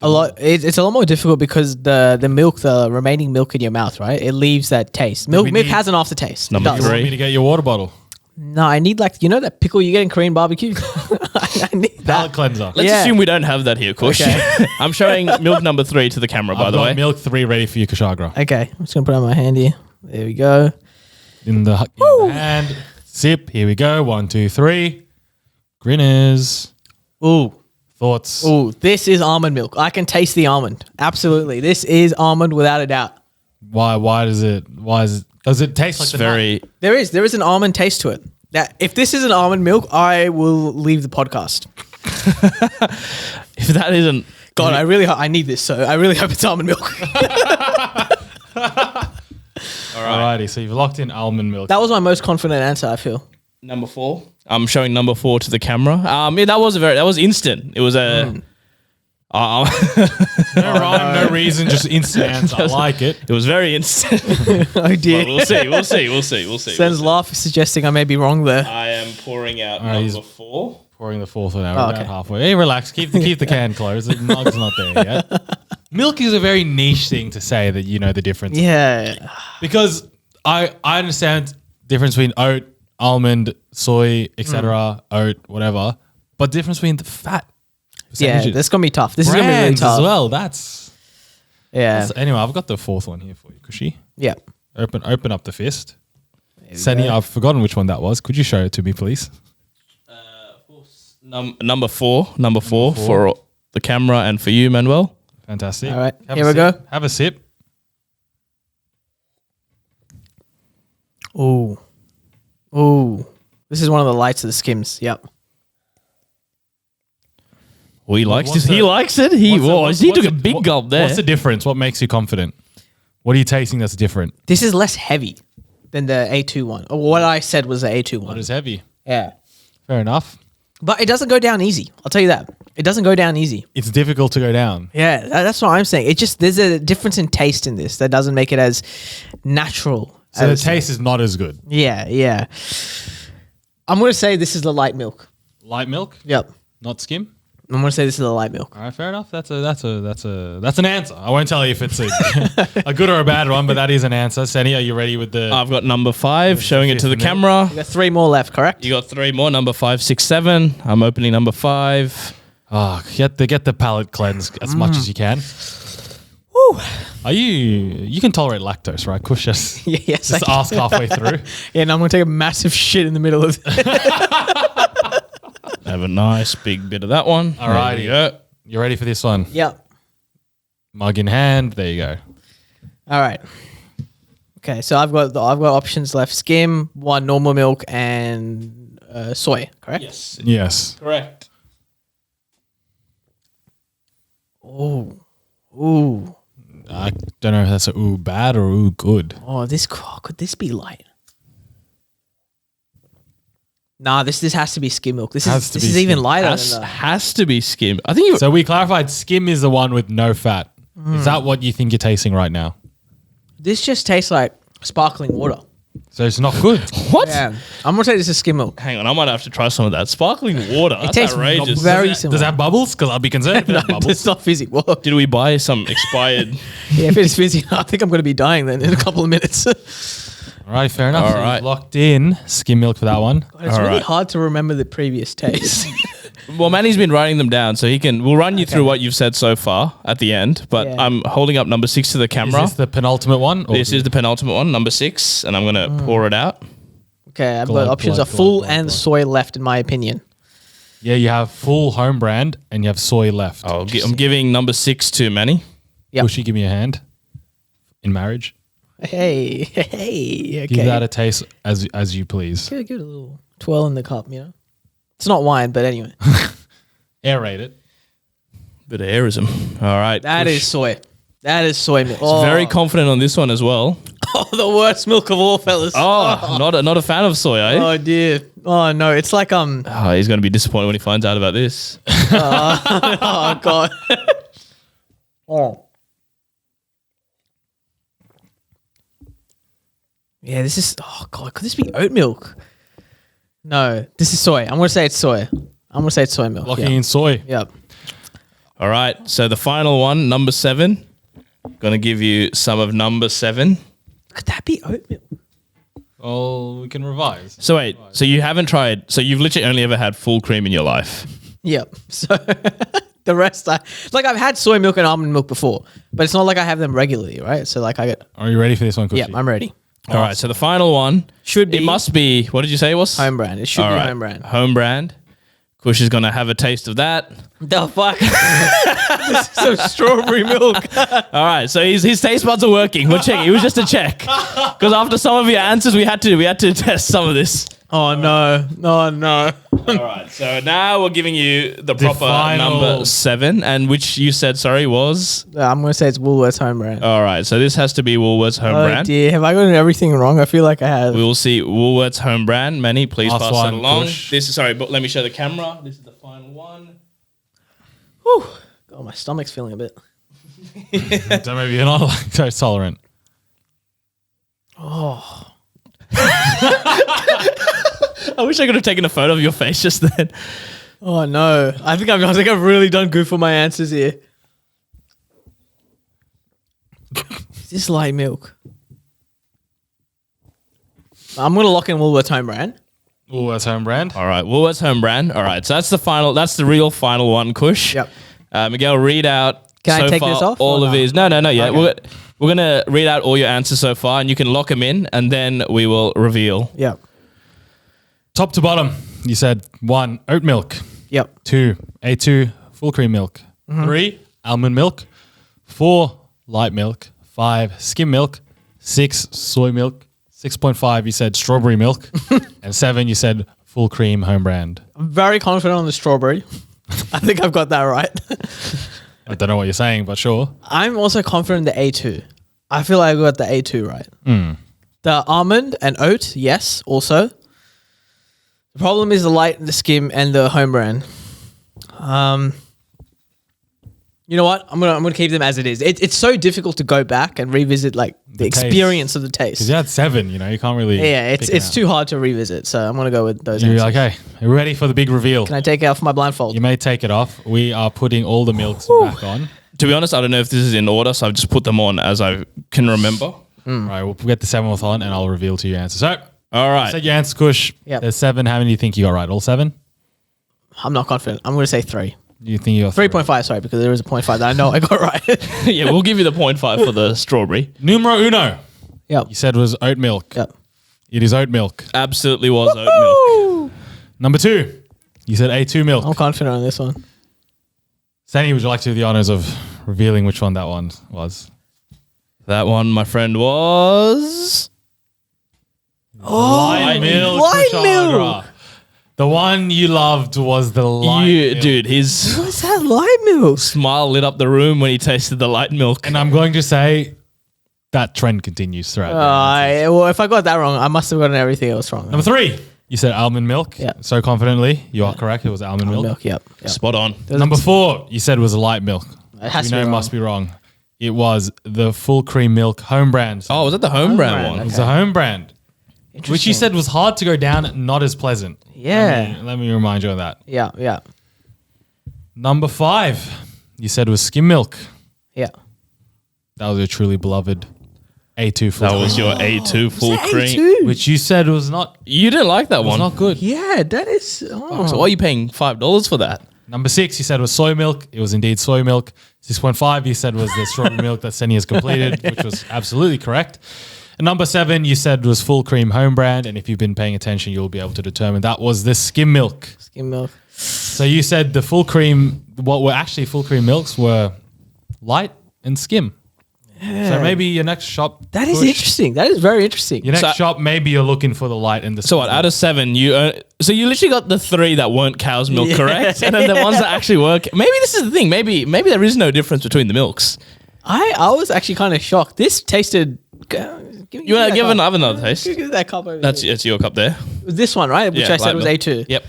a lot. It's a lot more difficult because the milk, the remaining milk in your mouth, right? It leaves that taste. Milk we milk need- has an aftertaste. It Number does. You want Three. me to get your water bottle? No, I need that pickle you get in Korean barbecue. I need Palate that. cleanser. Let's Yeah. assume we don't have that here, Kush. Okay. I'm showing milk number 3 to the camera, by I've the got way. milk 3 ready for you, Kushagra. Okay, I'm just gonna put it on my hand here. There we go. In the hand. Sip. Here we go. 1, 2, 3. Grinners. Ooh, Thoughts? ooh, this is almond milk. I can taste the almond. Absolutely, this is almond without a doubt. Why does it does it taste like It's the very. There is an almond taste to it. That if this isn't almond milk, I will leave the podcast. If that isn't. God, I need this. So I really hope it's almond milk. Alrighty, so you've locked in almond milk. That was my most confident answer. I feel. Number 4. I'm showing number 4 to the camera. Yeah, that was instant. It was a. No rhyme, no reason, just instant answer. I like it. It was very instant. Oh dear. But we'll see. Sen's laugh is suggesting I may be wrong there. I am pouring out right, number 4. Pouring the fourth one out. Oh, We're okay. about halfway. Hey, relax. Keep the can closed. The mug's not there yet. Milk is a very niche thing to say that you know the difference. Yeah. Because I understand difference between oat, almond, soy, etc., oat, whatever, but difference between the fat Yeah, percentages. that's gonna be tough. This is gonna be really Brands tough. as well. That's Yeah. anyway. I've got the fourth one here for you, Kushi. Yeah. Open up the fist. Sani, I've forgotten which one that was. Could you show it to me, please? Number 4 for the camera and for you, Manuel. Fantastic. All right, Have here a we sip. go. Have a sip. Ooh. Ooh. This is one of the lights of the skims. Yep. Well, he likes what's this. He the- likes it. He took a big gulp there. What's the difference? What makes you confident? What are you tasting that's different? This is less heavy than the A2 one. Or what I said was the A2 one. What is heavy? Yeah. Fair enough. But it doesn't go down easy. I'll tell you that. It doesn't go down easy. It's difficult to go down. Yeah, that's what I'm saying. It just there's a difference in taste in this that doesn't make it as natural. So the as, taste is not as good. Yeah. I'm gonna say this is the light milk. Light milk, Yep. not skim. I'm gonna say this is a light milk. All right, fair enough. That's an answer. I won't tell you if it's a good or a bad one, but that is an answer. Senny, are you ready with the? I've got number 5, showing it to the fifth milk. camera. You got 3 more left, correct? You got 3 more. Number 5, 6, 7. I'm opening number 5. Oh, get the palate cleansed as much as you can. Woo. Are you can tolerate lactose, right? Kush, just Yes. just ask halfway through. Yeah, and I'm gonna take a massive shit in the middle of it. Have a nice big bit of that one. All right, There you go. you ready for this one? Yep. Mug in hand. There you go. All right. Okay, so I've got options left: skim, 1 normal milk, and soy. Correct? Yes. Yes. Correct. Ooh. I don't know if that's a ooh bad or ooh good. Oh, could this be light? Nah, this has to be skim milk. This Has to is be even skim. lighter Has, than that. has to be skim. I think you. So we clarified skim is the one with no fat. Is that what you think you're tasting right now? This just tastes like sparkling water. So it's not good. What? Yeah, I'm gonna say this is skim milk. Hang on, I might have to try some of that sparkling water. That's tastes outrageous. very similar. Does it have bubbles? Because I'll be concerned if it has No, bubbles. it's not fizzy. Whoa. Did we buy some expired? Yeah, if it's fizzy, I think I'm gonna be dying then in a couple of minutes. All right, fair enough. All So you've right. locked in skim milk for that one. It's All really right. hard to remember the previous taste. Well, Manny's been writing them down, so we'll run you through what you've said so far at the end. But Yeah. I'm holding up number 6 to the Is camera. this the penultimate one? or This is the penultimate one, number 6, and I'm gonna pour it out. Okay, I've Glug, got options glug, of full glug, and glug. soy left, in my opinion. Yeah, you have full home brand and you have soy left. I'm giving number 6 to Manny. Yep. Pushy, give me a hand in marriage. Hey. Okay. Give that a taste as you please. Give it a little twirl in the cup, you know? It's not wine, but anyway. Aerate it. Bit of airism. All right. That Kush. is soy. That is soy milk. Very confident on this one as well. the worst milk of all, fellas. Oh, not a fan of soy, eh? Oh, dear. Oh, no. It's like, Oh, he's going to be disappointed when he finds out about this. oh, God. Oh. Yeah, this is, oh, God. Could this be oat milk? No, this is soy. I'm going to say it's soy. I'm going to say it's soy milk. Locking in soy. Yep. All right. So the final one, number 7. Going to give you some of number 7. Could that be oat milk? Oh, we can revise. So wait, so you haven't tried, so you've literally only ever had full cream in your life. Yep. So the rest, I've had soy milk and almond milk before, but it's not like I have them regularly, right? So like I get, Are you ready for this one, Cushy? yep, I'm ready. All right. So the final one Should be It must be, what did you say it was? home brand. It should All be right. home brand. Home brand. Kush is going to have a taste of that. The fuck? This is some strawberry milk. All right, so his taste buds are working. We'll check. It was just a check because after some of your answers, we had to test some of this. Oh no! Oh no! All right, so now we're giving you the proper final- number 7, and which you said sorry was. I'm gonna say it's Woolworths home brand. All right, so this has to be Woolworths home Oh brand. dear, have I gotten everything wrong? I feel like I have. We will see Woolworths home brand. Manny, please Last pass one, it along. Kush. This is sorry, but let me show the camera. This is the final one. Whew. God, my stomach's feeling a bit. So maybe you're not lactose tolerant. I wish I could have taken a photo of your face just then. Oh no! I think I've really done good for my answers here. Is this light milk? I'm gonna lock in Woolworths home brand. Woolworths home brand. All right, Woolworths home brand. All right, so that's the final. That's the real final one, Kush. Yep. Miguel, read out. Can I so take far this off all or of no? his. No, yeah. Okay. We're gonna read out all your answers so far, and you can lock them in, and then we will reveal. Yep. Top to bottom, you said 1, oat milk. Yep. 2, A2, full cream milk. 3, almond milk. 4, light milk. 5, skim milk. 6, soy milk. 6.5, you said strawberry milk. And 7, you said full cream home brand. I'm very confident on the strawberry. I think I've got that right. I don't know what you're saying, but sure. I'm also confident in the A2. I feel like I got the A2 right. The almond and oat, yes, also. The problem is the light, the skim, and the home brand. You know what? I'm gonna keep them as it is. It's so difficult to go back and revisit like the taste. experience of the taste. Because you had 7, you know, you can't really. Yeah, pick it it's out. too hard to revisit. So I'm gonna go with those. You're answers. like, hey, are you ready for the big reveal? Can I take it off my blindfold? You may take it off. We are putting all the milks back on. To be honest, I don't know if this is in order, so I've just put them on as I can remember. Right, we'll get the 7th on and I'll reveal to you your answer. So, All right. said your answer, Kush. Yep. There's 7. How many do you think you got right? All 7? I'm not confident. I'm gonna say 3. You think you got 3.5. Sorry, because there is a 0.5 that I know I got right. Yeah, we'll give you the 0.5 for the strawberry. Numero uno. Yep. You said was oat milk. Yep. It is oat milk. Absolutely was oat milk. Number 2. You said A2 milk. I'm confident on this one. Sandy, would you like to do the honors of revealing which one that one was? That one, my friend, was... Light milk. Light Kushagra. milk. The one you loved was the light milk. Dude, his What's that light milk? smile lit up the room when he tasted the light milk. And I'm going to say that trend continues throughout. the answers. Well, if I got that wrong, I must have gotten everything else wrong. Number 3. You said almond milk. Yeah. So confidently. You are correct. It was almond milk. Milk. Yep. Spot on. Number 4. You said was light milk. It has You to know be it wrong. must be wrong. It was the full cream milk home brand. Oh, was that the home brand brand, one? It was a home brand. Which you Interesting. said was hard to go down, not as pleasant. Yeah. Let me remind you of that. Yeah. Yeah. Number 5, you said was skim milk. Yeah. That was your truly beloved A2 full That was cream, your A2 full Say cream. A2. which you said was not You didn't like that was one. not good. Yeah, that is. Oh. So why are you paying $5 for that? Number 6, you said was soy milk. It was indeed soy milk. 6.5, you said was the strawberry milk that Seni has completed, which was absolutely correct. And number 7, you said was full cream home brand. And if you've been paying attention, you'll be able to determine that was the skim milk. Skim milk. So you said the full cream, what were actually full cream milks were light and skim. So maybe your next shop. That is Kush, interesting. That is very interesting. Your next So- shop, maybe you're looking for the light and the So what, out of 7, so you literally got the 3 that weren't cow's milk, correct? And then the ones that actually were. Maybe this is the thing. Maybe there is no difference between the milks. I was actually kind of shocked. This tasted. You want to give another taste? Give that cup over That's there. it's your cup there. It was this one, right? Which Yeah, I said light was milk. A2. Yep.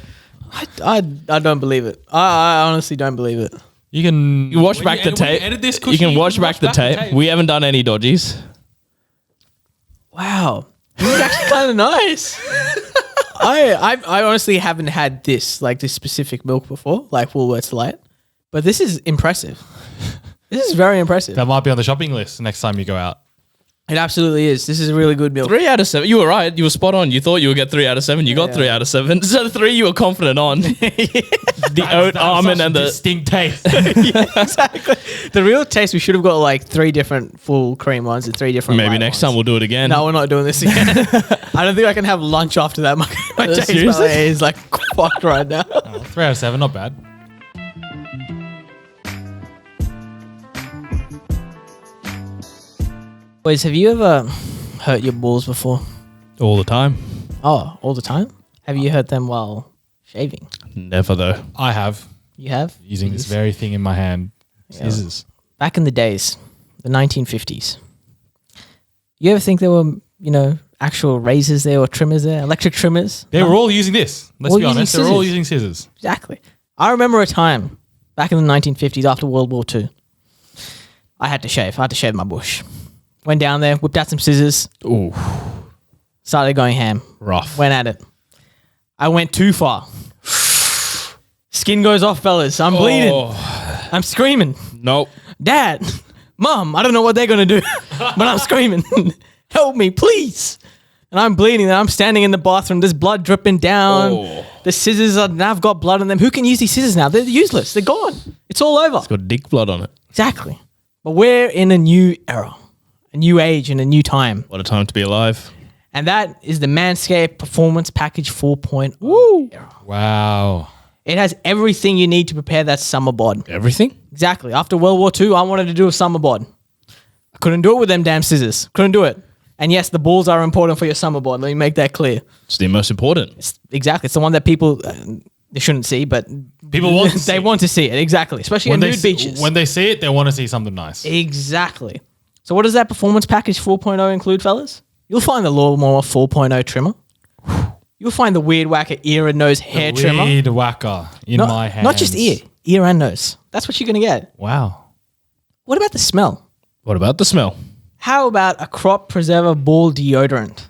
I don't believe it. I honestly don't believe it. You can You watch back the when tape. edit this, You Kush, can watch back the tape. We haven't done any dodgies. Wow. This is actually kind of nice. I honestly haven't had this, like this specific milk before, like Woolworths Light. But this is impressive. This is very impressive. That might be on the shopping list next time you go out. It absolutely is. This is a really good milk. 3 out of 7. You were right. You were spot on. You thought you would get 3 out of 7. You got 3 out of 7. So the 3 you were confident on. The oat, almond, and the distinct taste. Exactly. The real taste, we should have got like 3 different full cream ones and 3 different maybe light next ones. time we'll do it again. No, we're not doing this again. I don't think I can have lunch after that. My taste Seriously? palate is like fucked right now. 3 out of 7, not bad. Boys, have you ever hurt your balls before? All the time. Oh, all the time? Have you hurt them while shaving? Never though. I have You have? using this Yes. very thing in my hand. Scissors. Back in the days, the 1950s. You ever think there were, actual razors there or trimmers there, electric trimmers? They were all using this. Let's All be using honest. They're all scissors. using scissors. Exactly. I remember a time back in the 1950s after World War II. I had to shave. I had to shave my bush. Went down there, whipped out some scissors, Ooh, started going ham. rough. Went at it. I went too far. Skin goes off, fellas. I'm bleeding. Oh, I'm screaming. nope. Dad, Mom, I don't know what they're going to do, but I'm screaming. Help me, please. And I'm bleeding and I'm standing in the bathroom. There's blood dripping down. Oh. The scissors are now I've got blood on them. Who can use these scissors now? They're useless. They're gone. It's all over. Got dick blood on it. Exactly. But we're in a new era, a new age, and a new time. What a time to be alive. And that is the Manscaped Performance Package 4.0 era. Wow. It has everything you need to prepare that summer bod. Everything? Exactly. After World War II, I wanted to do a summer bod. I couldn't do it with them damn scissors. Couldn't do it. And yes, the balls are important for your summer bod. Let me make that clear. It's the most important. Exactly. It's the one that people they shouldn't see, but People want to see they it. want to see it. Exactly. Especially on nude beaches. When they see it, they want to see something nice. Exactly. So what does that Performance Package 4.0 include, fellas? You'll find the Lawnmower 4.0 trimmer. You'll find the Weird Whacker ear and nose hair trimmer. Weed whacker in my hand. Not just ear and nose. That's what you're going to get. Wow. What about the smell? What about the smell? How about a crop preserver ball deodorant?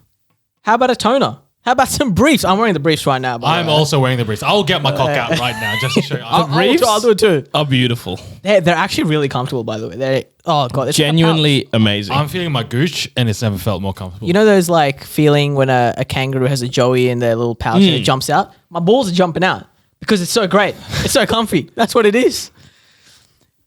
How about a toner? How about some briefs? I'm wearing the briefs right now. I'm also wearing the briefs. I'll get my cock out right now just to show you. I'll do it too. Are beautiful. They're actually really comfortable, by the way. Oh god, it's Genuinely amazing. I'm feeling my gooch and it's never felt more comfortable. You know those like feeling when a kangaroo has a joey in their little pouch and it jumps out? My balls are jumping out because it's so great. It's so comfy. That's what it is.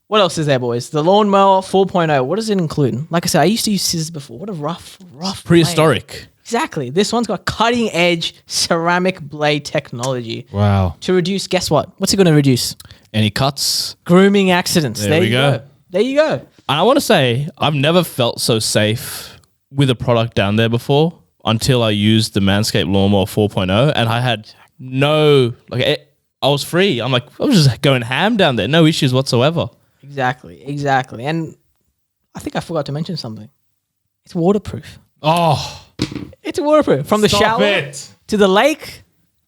What else is there, boys? The lawnmower 4.0. What does it include? Like I said, I used to use scissors before. What a rough Prehistoric. blade. Exactly. This one's got cutting edge ceramic blade technology. Wow. To reduce, guess what? What's it going to reduce? Any cuts? Grooming accidents. There we you go. There you go. And I want to say, I've never felt so safe with a product down there before until I used the Manscaped Lawnmower 4.0 and I had I was free. I'm like, I was just going ham down there. No issues whatsoever. Exactly. And I think I forgot to mention something. It's waterproof. Oh. It's waterproof. From the shower to the lake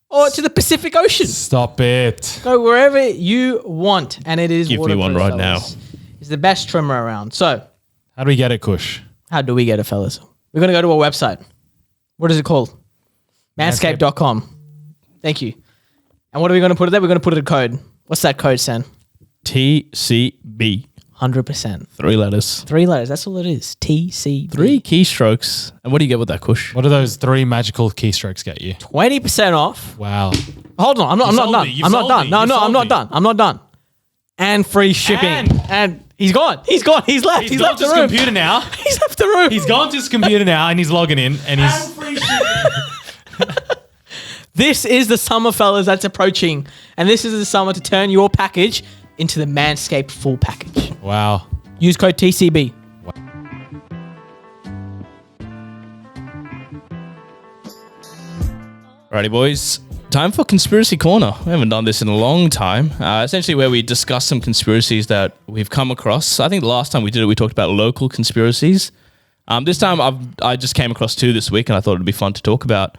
or to the Pacific Ocean. Stop it. Go wherever you want. And it is Give me waterproof, one right fellas. It's the best trimmer around. So, How do we get it, Kush? how do we get it, fellas? We're going to go to a website. What is it called? Manscaped.com. Thank you. And what are we going to put it there? We're going to put it a code. What's that code, San? TCB. 100%. 3 letters. 3 letters. That's all it is. TCB. 3 keystrokes. And what do you get with that, Kush? What do those 3 magical keystrokes get you? 20% off. Wow. Hold on. I'm not sold done. me. I'm not Sold done. me. No, You no, I'm sold not me. done. I'm not done. And free shipping. And he's gone. He's gone. He's left. He's He's left left the his room. computer now. He's left the room. He's gone to his computer now and he's logging in and he's... This is the summer, fellas, that's approaching. And this is the summer to turn your package into the Manscaped full package. Wow. Use code TCB. Alrighty, boys. Time for Conspiracy Corner. We haven't done this in a long time. Essentially where we discuss some conspiracies that we've come across. I think the last time we did it, we talked about local conspiracies. This time I just came across 2 this week and I thought it'd be fun to talk about.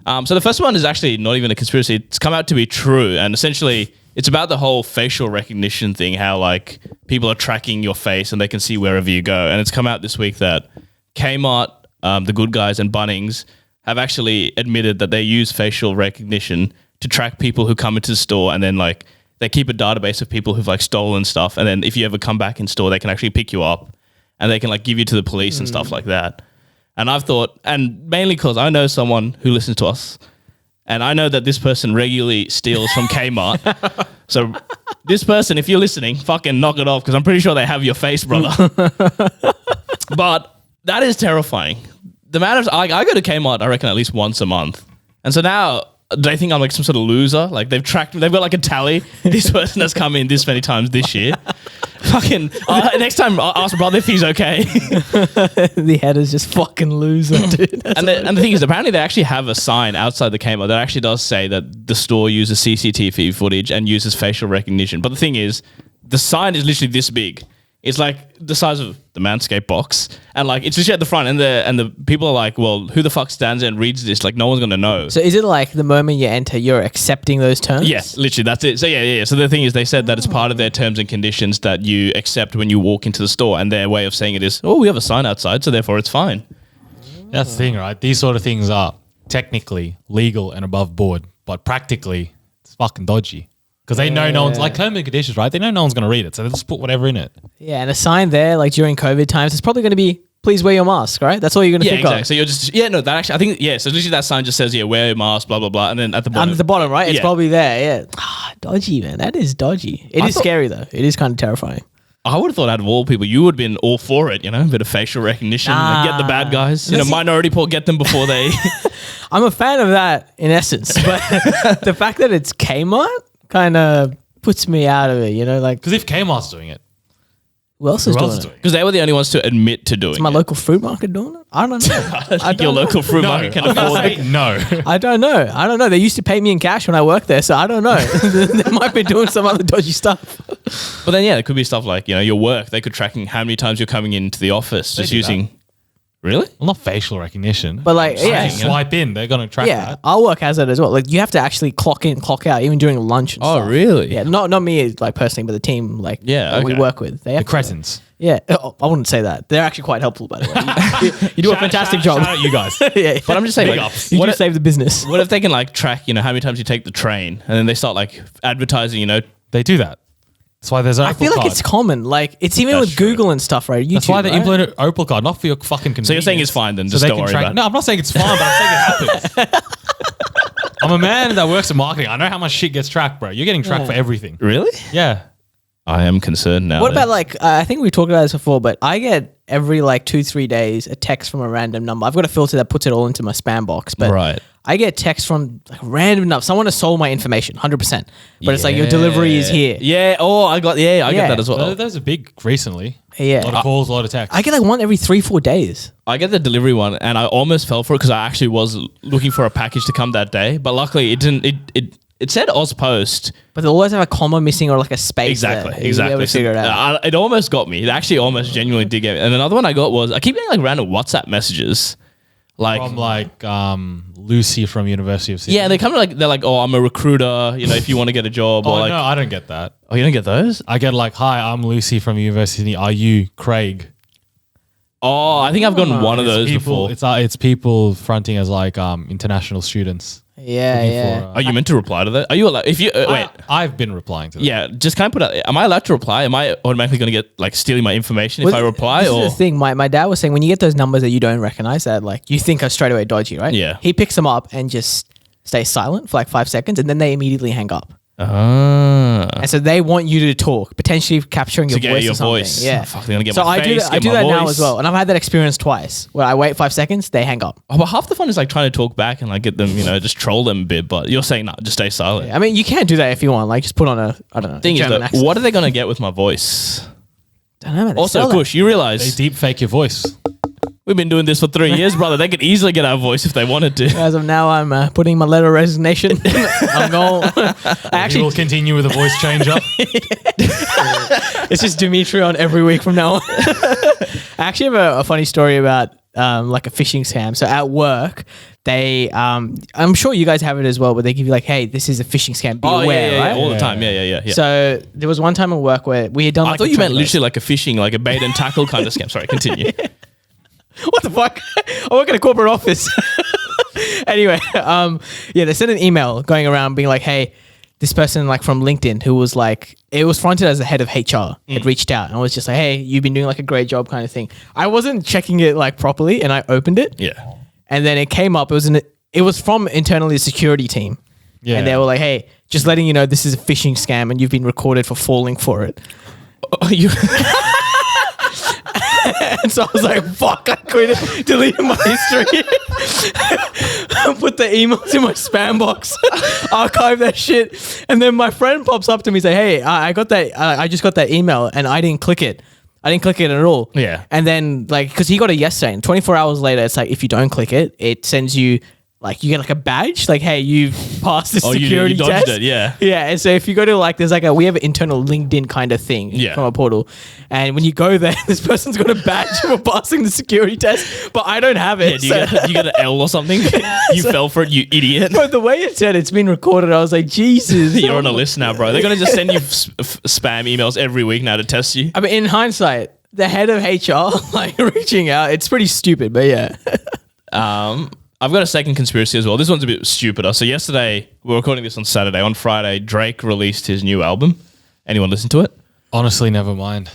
So the first one is actually not even a conspiracy. It's come out to be true. And essentially it's about the whole facial recognition thing, how like people are tracking your face and they can see wherever you go. And it's come out this week that Kmart, The Good Guys and Bunnings have actually admitted that they use facial recognition to track people who come into the store, and then like they keep a database of people who've like stolen stuff. And then if you ever come back in store, they can actually pick you up and they can like give you to the police and stuff like that. And I've thought, and mainly because I know someone who listens to us, and I know that this person regularly steals from Kmart. So this person, if you're listening, fucking knock it off because I'm pretty sure they have your face, brother. But that is terrifying. The matter is, I go to Kmart, I reckon, at least once a month. And so now they think I'm like some sort of loser. Like they've got like a tally. This person has come in this many times this year. Fucking next time I'll ask my brother if he's okay. The head is just fucking loser, dude. And the thing is, apparently they actually have a sign outside the Kmart that actually does say that the store uses CCTV footage and uses facial recognition. But the thing is, the sign is literally this big. It's like the size of the Manscaped box, and like it's just at the front, and the people are like, well, who the fuck stands there and reads this? Like no one's gonna know. So is it like the moment you enter, you're accepting those terms? Yes, literally, that's it. So yeah. So the thing is, they said that it's part of their terms and conditions that you accept when you walk into the store, and their way of saying it is, oh, we have a sign outside, so therefore it's fine. That's the thing, right? These sort of things are technically legal and above board, but practically it's fucking dodgy. Because they know no one's, like terms and conditions, right? They know no one's going to read it, so they just put whatever in it. Yeah, and a sign there, like during COVID times, it's probably going to be, please wear your mask, right? That's all you're going to think exactly. of. So you're just, that actually, I think, so literally that sign just says, wear a mask, blah, blah, blah. And then at the bottom. Under the bottom, right? It's Yeah. probably there, yeah. Dodgy, man. That is dodgy. It is scary, though. It is kind of terrifying. I would have thought out of all people, you would have been all for it, a bit of facial recognition, like, get the bad guys, minority report, get them before they. I'm a fan of that in essence, but the fact that it's Kmart kind of puts me out of it, like. Because if Kmart's doing it, Who else is doing it? Because they were the only ones to admit to doing Is my it. local fruit market doing it? I don't know. I think your local fruit market can afford it. no. I don't know. They used to pay me in cash when I worked there, so I don't know. They might be doing some other dodgy stuff. But then, it could be stuff like, your work. They could tracking how many times you're coming into the office just do using. Really? Well, not facial recognition. But like, yeah. Swipe in. They're going to track Yeah, that. our work has it as well. Like you have to actually clock in, clock out, even during lunch. And Oh, stuff. really? Yeah, not me like personally, but the team like that we okay. work with. They have The cretins. Yeah, I wouldn't say that. They're actually quite helpful, by the way. You do a fantastic job. Shout out you guys. Yeah, But I'm just saying, Big like, ups. you what do if, save the business. what if they can like track, how many times you take the train, and then they start like advertising, They do that. That's why there's Opal I feel like card. it's common. Like it's even That's with true. Google and stuff, right? YouTube, That's why they right? implemented Opal card, not for your fucking convenience. So you're saying it's fine then, just they don't can worry track- about it. No, I'm not saying it's fine, but I'm saying it happens. I'm a man that works in marketing. I know how much shit gets tracked, bro. You're getting tracked for everything. Really? Yeah. I am concerned now. What about like I think we talked about this before, but I get every like 2-3 days a text from a random number. I've got a filter that puts it all into my spam box, but Right. I get text from like random number. Someone has sold my information, 100%. But it's like your delivery is here. Yeah. Oh, I get that as well. Those are big recently. Yeah. A lot of calls, a lot of texts. I get like one every 3-4 days. I get the delivery one, and I almost fell for it because I actually was looking for a package to come that day, but luckily it didn't. It said Oz Post. But they always have a comma missing or like a space. Exactly. There. You'll be able to figure it out. It almost got me. It actually almost genuinely did get me. And another one I got was I keep getting like random WhatsApp messages, like From like Lucy from University of Sydney. yeah, they're like, oh, I'm a recruiter. If you want to get a job, Oh, or like, no, I don't get that. oh, you don't get those? I get like, hi, I'm Lucy from University of Sydney. Are you Craig? Oh, I think I've gotten one of those people, before. It's people fronting as like international students. Yeah, looking yeah. for, Are you meant to reply to that? Are you allowed? If you wait, I've been replying to them. yeah, just kind of put out. Am I allowed to reply? Am I automatically going to get like stealing my information if Well, I reply? this Or is the thing. My dad was saying when you get those numbers that you don't recognize that like you think are straight away dodgy, right? Yeah. He picks them up and just stays silent for like 5 seconds and then they immediately hang up. And so they want you to talk, potentially capturing your get voice your or something. voice. Yeah. Oh, fuck, they're gonna get so my face, I get do my that now voice. as well. And I've had that experience twice where I wait 5 seconds, they hang up. Oh, but half the fun is like trying to talk back and like get them, just troll them a bit. But you're saying no, just stay silent. I mean, you can do that if you want. Like just put on a, I don't know, Thing is, German though, accent. what are they going to get with my voice? Don't know, man. They Also, sell that. Kush, you They realize deep fake your voice. we've been doing this for 3 years, brother. They could easily get our voice if they wanted to. As of now, I'm putting my letter of resignation. I'm going. You will continue with a voice change up. It's just Dimitri on every week from now on. I actually have a funny story about like a phishing scam. So at work, they I'm sure you guys have it as well, but they give you like, hey, this is a phishing scam. Be aware, right? all the time. Yeah. So there was one time at work where we had done. I Like thought a you meant checklist. literally like a fishing, like a bait and tackle kind of scam. Sorry, continue. What the fuck? I work in a corporate office. Anyway, they sent an email going around being like, hey, this person like from LinkedIn who was like, it was fronted as the head of HR had reached out and was just like, hey, you've been doing like a great job kind of thing. I wasn't checking it like properly and I opened it. Yeah. And then it came up, it was from internally the security team. Yeah. And they were like, hey, just letting you know this is a phishing scam and you've been recorded for falling for it. And so I was like, fuck, I quit it, deleted my history, put the emails in my spam box, archive that shit. And then my friend pops up to me and say, hey, I got that, I just got that email and I didn't click it. I didn't click it at all. Yeah. And then like, cause he got it yesterday and 24 hours later, it's like, if you don't click it, it sends you like, you get like a badge, like, hey, you've passed the security you dodged test. it, yeah. Yeah. And so if you go to like, there's like we have an internal LinkedIn kind of thing from a portal. And when you go there, this person's got a badge for passing the security test, but I don't have it. Yeah, do you get an L or something? You fell for it, you idiot. But the way it said it's been recorded, I was like, Jesus. You're on a list now, bro. They're going to just send you spam emails every week now to test you. I mean, in hindsight, the head of HR like reaching out, it's pretty stupid, but yeah. I've got a second conspiracy as well. This one's a bit stupider. So yesterday, we were recording this on Saturday. On Friday, Drake released his new album. Anyone listen to it? Honestly, never mind.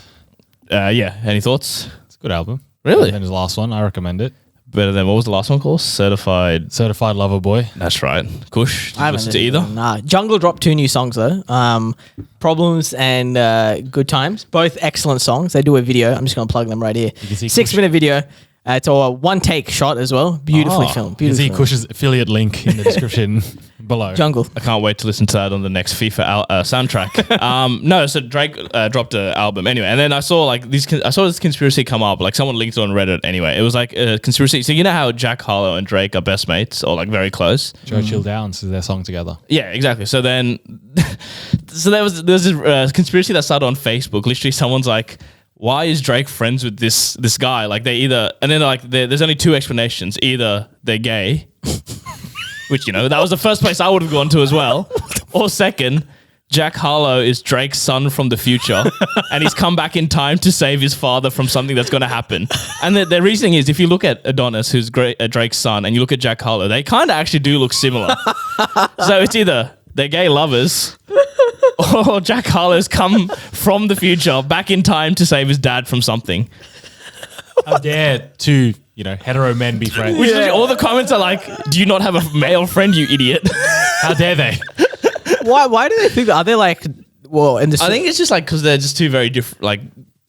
Yeah. Any thoughts? It's a good album. Really? And his last one, I recommend it. Better than, what was the last one called? Certified. Certified Lover Boy. That's right. Kush, did you listen to either? Nah. Jungle dropped 2 new songs though. Problems and Good Times. Both excellent songs. They do a video. I'm just going to plug them right here. can see 6-minute video. It's a one take shot as well. Beautifully filmed. You can see Beautifully Kush's affiliate link in the description below. Jungle. I can't wait to listen to that on the next FIFA soundtrack. No, so Drake dropped an album anyway, and then I saw like I saw this conspiracy come up. Like someone linked it on Reddit. Anyway, it was like a conspiracy. So you know how Jack Harlow and Drake are best mates or like very close. Churchill Downs is their song together. Yeah, exactly. So then, so there was this conspiracy that started on Facebook. Literally, someone's like, why is Drake friends with this guy? Like they either, and then like there's only two explanations. Either they're gay, which, you know, that was the first place I would have gone to as well. Or second, Jack Harlow is Drake's son from the future and he's come back in time to save his father from something that's going to happen. And the reasoning is, if you look at Adonis, who's Drake's son, and you look at Jack Harlow, they kind of actually do look similar. So it's either they're gay lovers or Jack Harlow's come from the future back in time to save his dad from something. How dare two, you know, hetero men be friends? Which is, all the comments are like, do you not have a male friend, you idiot? How dare they? Why do they think that? Are they like, well, in the I think it's just like because they're just two very different,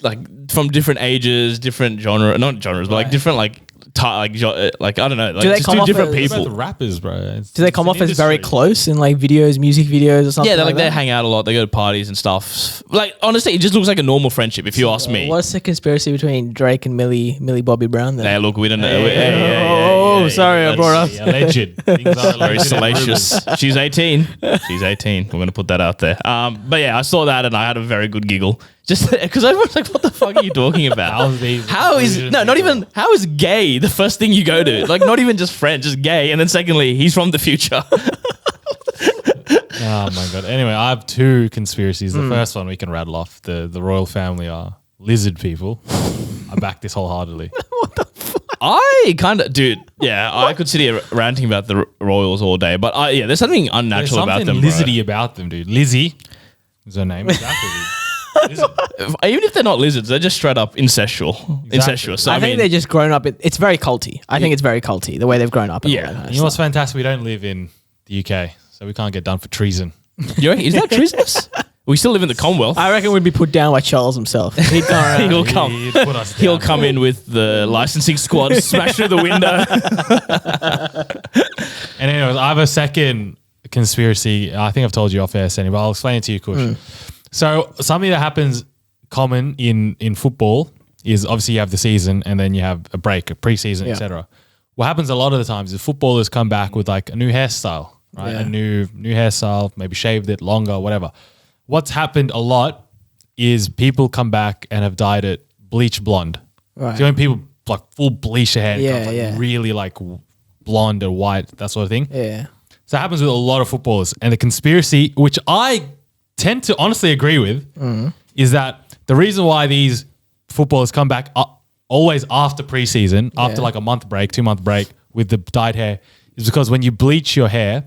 like from different ages, different not genres, but like different like I don't know, like they just come two off different as- About the people. rappers, bro. do they come off as very close in like videos, music videos or something? Yeah, they that? hang out a lot. They go to parties and stuff. Like honestly, it just looks like a normal friendship if you ask me. What's the conspiracy between Drake and Millie Bobby Brown then? Hey, look, we don't know. Oh, sorry, I brought up. Alleged. Things are Very alleged. salacious. She's 18. She's 18. We're going to put that out there. But yeah, I saw that and I had a very good giggle. Just because everyone's like, what the fuck are you talking about? How is gay the first thing you go to? Like, not even just friend, just gay. And then secondly, he's from the future. Oh my god. Anyway, I have two conspiracies. The first one we can rattle off. The royal family are lizard people. I back this wholeheartedly. I kind of, dude, yeah, I could sit here ranting about the royals all day, but there's something There's unnatural about something them. lizardy about them, dude. Lizzie is her name. Exactly. Lizard. Even if they're not lizards, they're just straight up incestuous. So, I think they're just grown up. It's very culty. I think it's very culty the way they've grown up. And Yeah. all that kind of You know what's stuff. fantastic? We don't live in the UK, so we can't get done for treason. You reckon, is that treasonous? We still live in the Commonwealth. I reckon we'd be put down by Charles himself. He'd come around. He'll come. He'd put us He'll down. come in with the licensing squad, smash through the window. And anyways, I have a second conspiracy. I think I've told you off air, Sandy, but I'll explain it to you, Kush. So something that happens common in football is obviously you have the season and then you have a break, a preseason, Yeah. etc. What happens a lot of the times is footballers come back with like a new hairstyle, right? Yeah. A new hairstyle, maybe shaved it longer, whatever. What's happened a lot is people come back and have dyed it bleach blonde. Right. So when people like full bleach their hair, it Yeah, becomes, like, yeah. really like blonde or white, that sort of thing. Yeah. So it happens with a lot of footballers. And the conspiracy, which I tend to honestly agree with, is that the reason why these footballers come back always after preseason, after like a month break, 2-month break with the dyed hair, is because when you bleach your hair,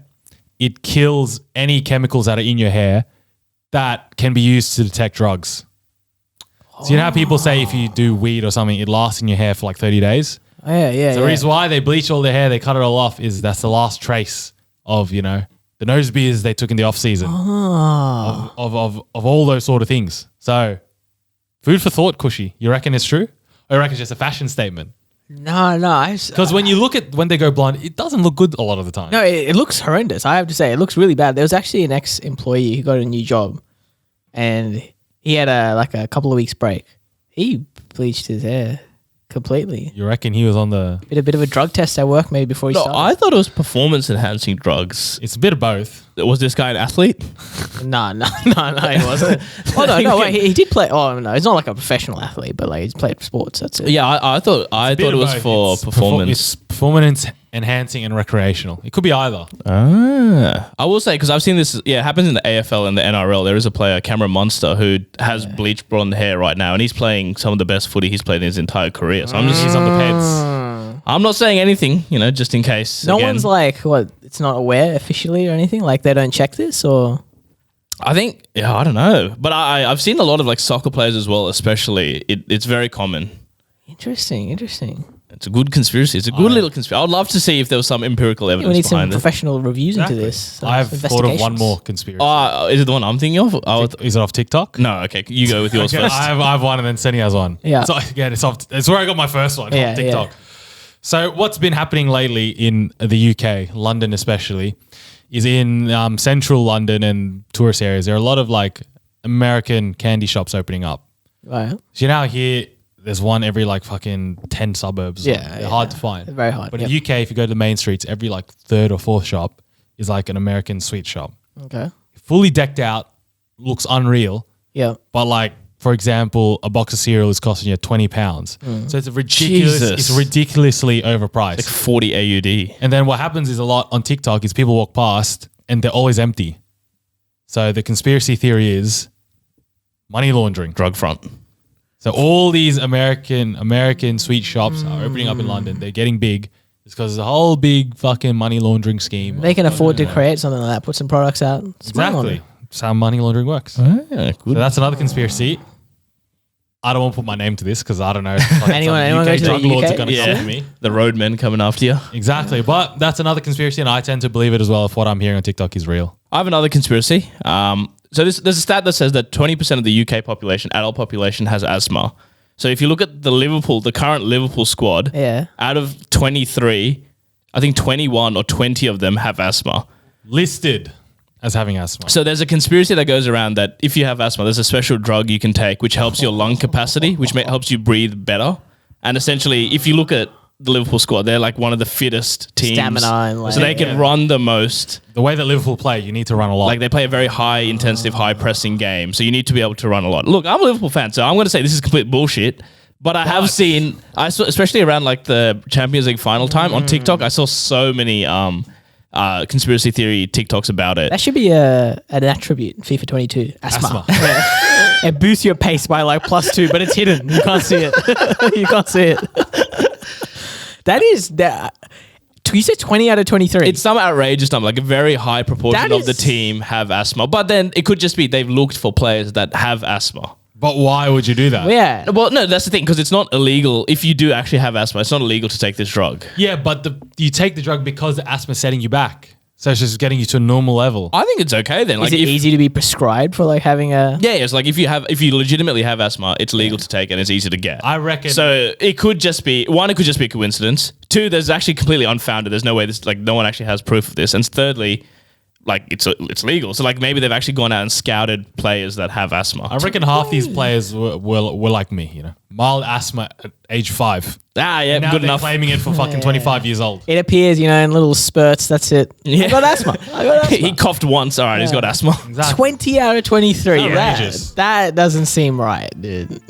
it kills any chemicals that are in your hair that can be used to detect drugs. So you know how people say if you do weed or something, it lasts in your hair for like 30 days? Oh, yeah. The reason why they bleach all their hair, they cut it all off, is that's the last trace of, you know, the nose beers they took in the off season of all those sort of things. So food for thought, Cushy. You reckon it's true? Or you reckon it's just a fashion statement? No. Because when you look at when they go blonde, it doesn't look good a lot of the time. No, it looks horrendous. I have to say, it looks really bad. There was actually an ex-employee who got a new job, and he had a couple of weeks break. He bleached his hair completely. You reckon he was on the... A bit of a drug test at work maybe before he No, started. I thought it was performance enhancing drugs. It's a bit of both. Was this guy an athlete? No, he wasn't. Oh no, wait, he did play. Oh no, he's not like a professional athlite, but like he's played sports. That's it. Yeah, I thought A bit it of was both. for It's performance. It's performance enhancing and recreational. It could be either. I will say, because I've seen this, it happens in the AFL and the NRL. There is a player, Cameron Munster, who has bleached blonde hair right now, and he's playing some of the best footy he's played in his entire career. So He's on the peds. I'm not saying anything, just in case. No again. one's like, what? It's not aware officially or anything. Like they don't check this or. I think, I don't know. But I've seen a lot of like soccer players as well, especially. It's very common. Interesting. It's a good conspiracy. It's a good little conspiracy. I would love to see if there was some empirical We evidence need some behind it. professional reviews into this. some I've thought of one investigations. more conspiracy. Is it the one I'm thinking of? Is it off TikTok? No, okay. You go with yours Okay, first. I have one and then Senny has one. Yeah. So again, it's where I got my first one, Yeah, on TikTok. yeah. So what's been happening lately in the UK, London especially, is in central London and tourist areas, there are a lot of like American candy shops opening up. Right. So you know how here there's one every like fucking 10 suburbs. Yeah, They're hard to find. They're very hard, But in the UK, if you go to the main streets, every like third or fourth shop is like an American sweet shop. Okay. Fully decked out, looks unreal, Yeah. but like for example, a box of cereal is costing you £20. So it's Jesus. it's ridiculously overpriced. Like 40 AUD. And then what happens is a lot on TikTok is people walk past and they're always empty. So the conspiracy theory is money laundering. Drug front. So all these American sweet shops are opening up in London. They're getting big. It's because there's a whole big fucking money laundering scheme. They can afford to create something like that, put some products out. Smart Exactly. laundering. That's how money laundering works. Yeah, So good. that's another conspiracy. I don't want to put my name to this because I don't know. If Anyone UK go to the drug lords UK? are going to come for me. The roadmen coming after you. Exactly. But that's another conspiracy, and I tend to believe it as well if what I'm hearing on TikTok is real. I have another conspiracy. So there's a stat that says that 20% of the UK population, adult population, has asthma. So if you look at the current Liverpool squad, Yeah. out of 23, I think 21 or 20 of them have asthma. Listed as having asthma. So there's a conspiracy that goes around that if you have asthma, there's a special drug you can take which helps your lung capacity, which helps you breathe better. And essentially, if you look at the Liverpool squad, they're like one of the fittest teams. Stamina and so they can run the most. The way that Liverpool play, you need to run a lot. Like they play a very high intensive, high pressing game. So you need to be able to run a lot. Look, I'm a Liverpool fan, so I'm going to say this is complete bullshit. But I have seen, especially around like the Champions League final time on TikTok, I saw so many conspiracy theory TikToks about it. That should be an attribute in FIFA 22. Asthma. It boosts your pace by like +2, but it's hidden. You can't see it. You can't see it. That is that. You said 20 out of 23. It's some outrageous number, like a very high proportion of the team have asthma. But then it could just be they've looked for players that have asthma. But why would you do that? Yeah. Well, no, that's the thing, because it's not illegal. If you do actually have asthma, it's not illegal to take this drug. Yeah, but you take the drug because the asthma is setting you back. So it's just getting you to a normal level. I think it's okay then. Is it easy to be prescribed for like having a... Yeah, it's like if you legitimately have asthma, it's legal to take and it's easy to get. I reckon. So it could just be, one, it could just be a coincidence. Two, there's actually completely unfounded. There's no way this, like no one actually has proof of this. And thirdly, like it's legal. So like maybe they've actually gone out and scouted players that have asthma. I reckon half these players were like me, you know. Mild asthma at age 5. Yeah, Now good they're enough. claiming it for fucking 25 years old. It appears, in little spurts. That's it. Yeah. I got asthma. He coughed once. All right, he's got asthma. Exactly. 20 out of 23. Outrageous. That doesn't seem right, dude.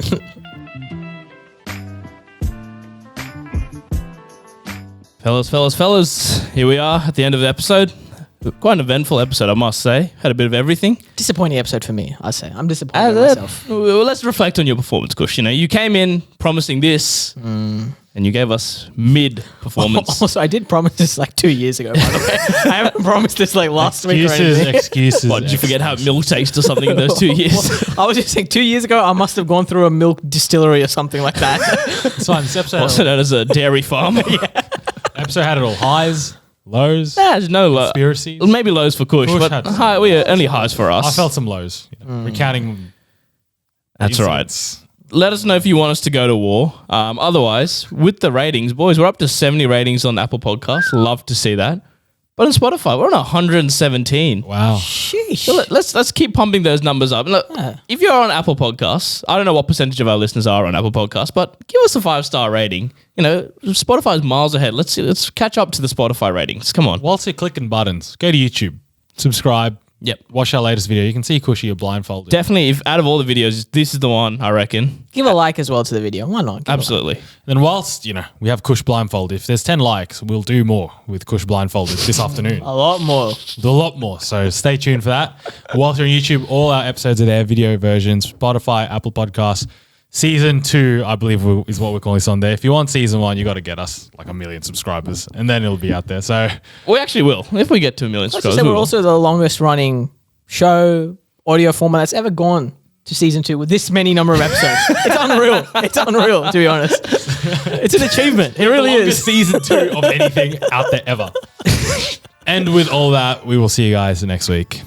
Fellas, here we are at the end of the episode. Quite an eventful episode, I must say. Had a bit of everything. Disappointing episode for me, I say. I'm disappointed in myself. Well, let's reflect on your performance, Kush. You came in promising this, and you gave us mid-performance. Also, I did promise this like 2 years ago, by the way. I haven't promised this like last week or anything. Excuses. What, did you forget how milk tastes or something in those 2 years? I was just saying 2 years ago, I must have gone through a milk distillery or something like that. It's fine. This episode, Also known as a dairy farm. episode had it all. Highs, lows, There's no low. conspiracies. Maybe lows for Kush, Kush but had some high, only highs for us. I felt some lows. Recounting. That's right. incidents. Let us know if you want us to go to war. Otherwise, with the ratings, boys, we're up to 70 ratings on Apple Podcasts. Love to see that. But on Spotify, we're on 117. Wow. Sheesh. So let's keep pumping those numbers up. Look, if you're on Apple Podcasts, I don't know what percentage of our listeners are on Apple Podcasts, but give us a 5-star rating. Spotify's miles ahead. Let's catch up to the Spotify ratings. Come on. Whilst you're clicking buttons, go to YouTube, subscribe. Yep. Watch our latest video. You can see Cushy blindfolded. Definitely, if out of all the videos, this is the one, I reckon. Give a like as well to the video. Why not? Give a like. Absolutely. Then whilst, we have Kush blindfolded, if there's 10 likes, we'll do more with Kush blindfolded this afternoon. A lot more. Do a lot more. So stay tuned for that. Whilst you're on YouTube, all our episodes are there, video versions, Spotify, Apple Podcasts. Season 2, I believe, is what we're calling this on there. If you want Season 1, you got to get us like 1 million subscribers, and then it'll be out there. So We actually will. If we get to 1 million Let's just subscribers, say we we're will. also the longest running show audio format that's ever gone to season 2 with this many number of episodes. It's unreal. It's unreal, to be honest. It's an achievement. It really the longest is. Season 2 of anything out there ever. And with all that, we will see you guys next week.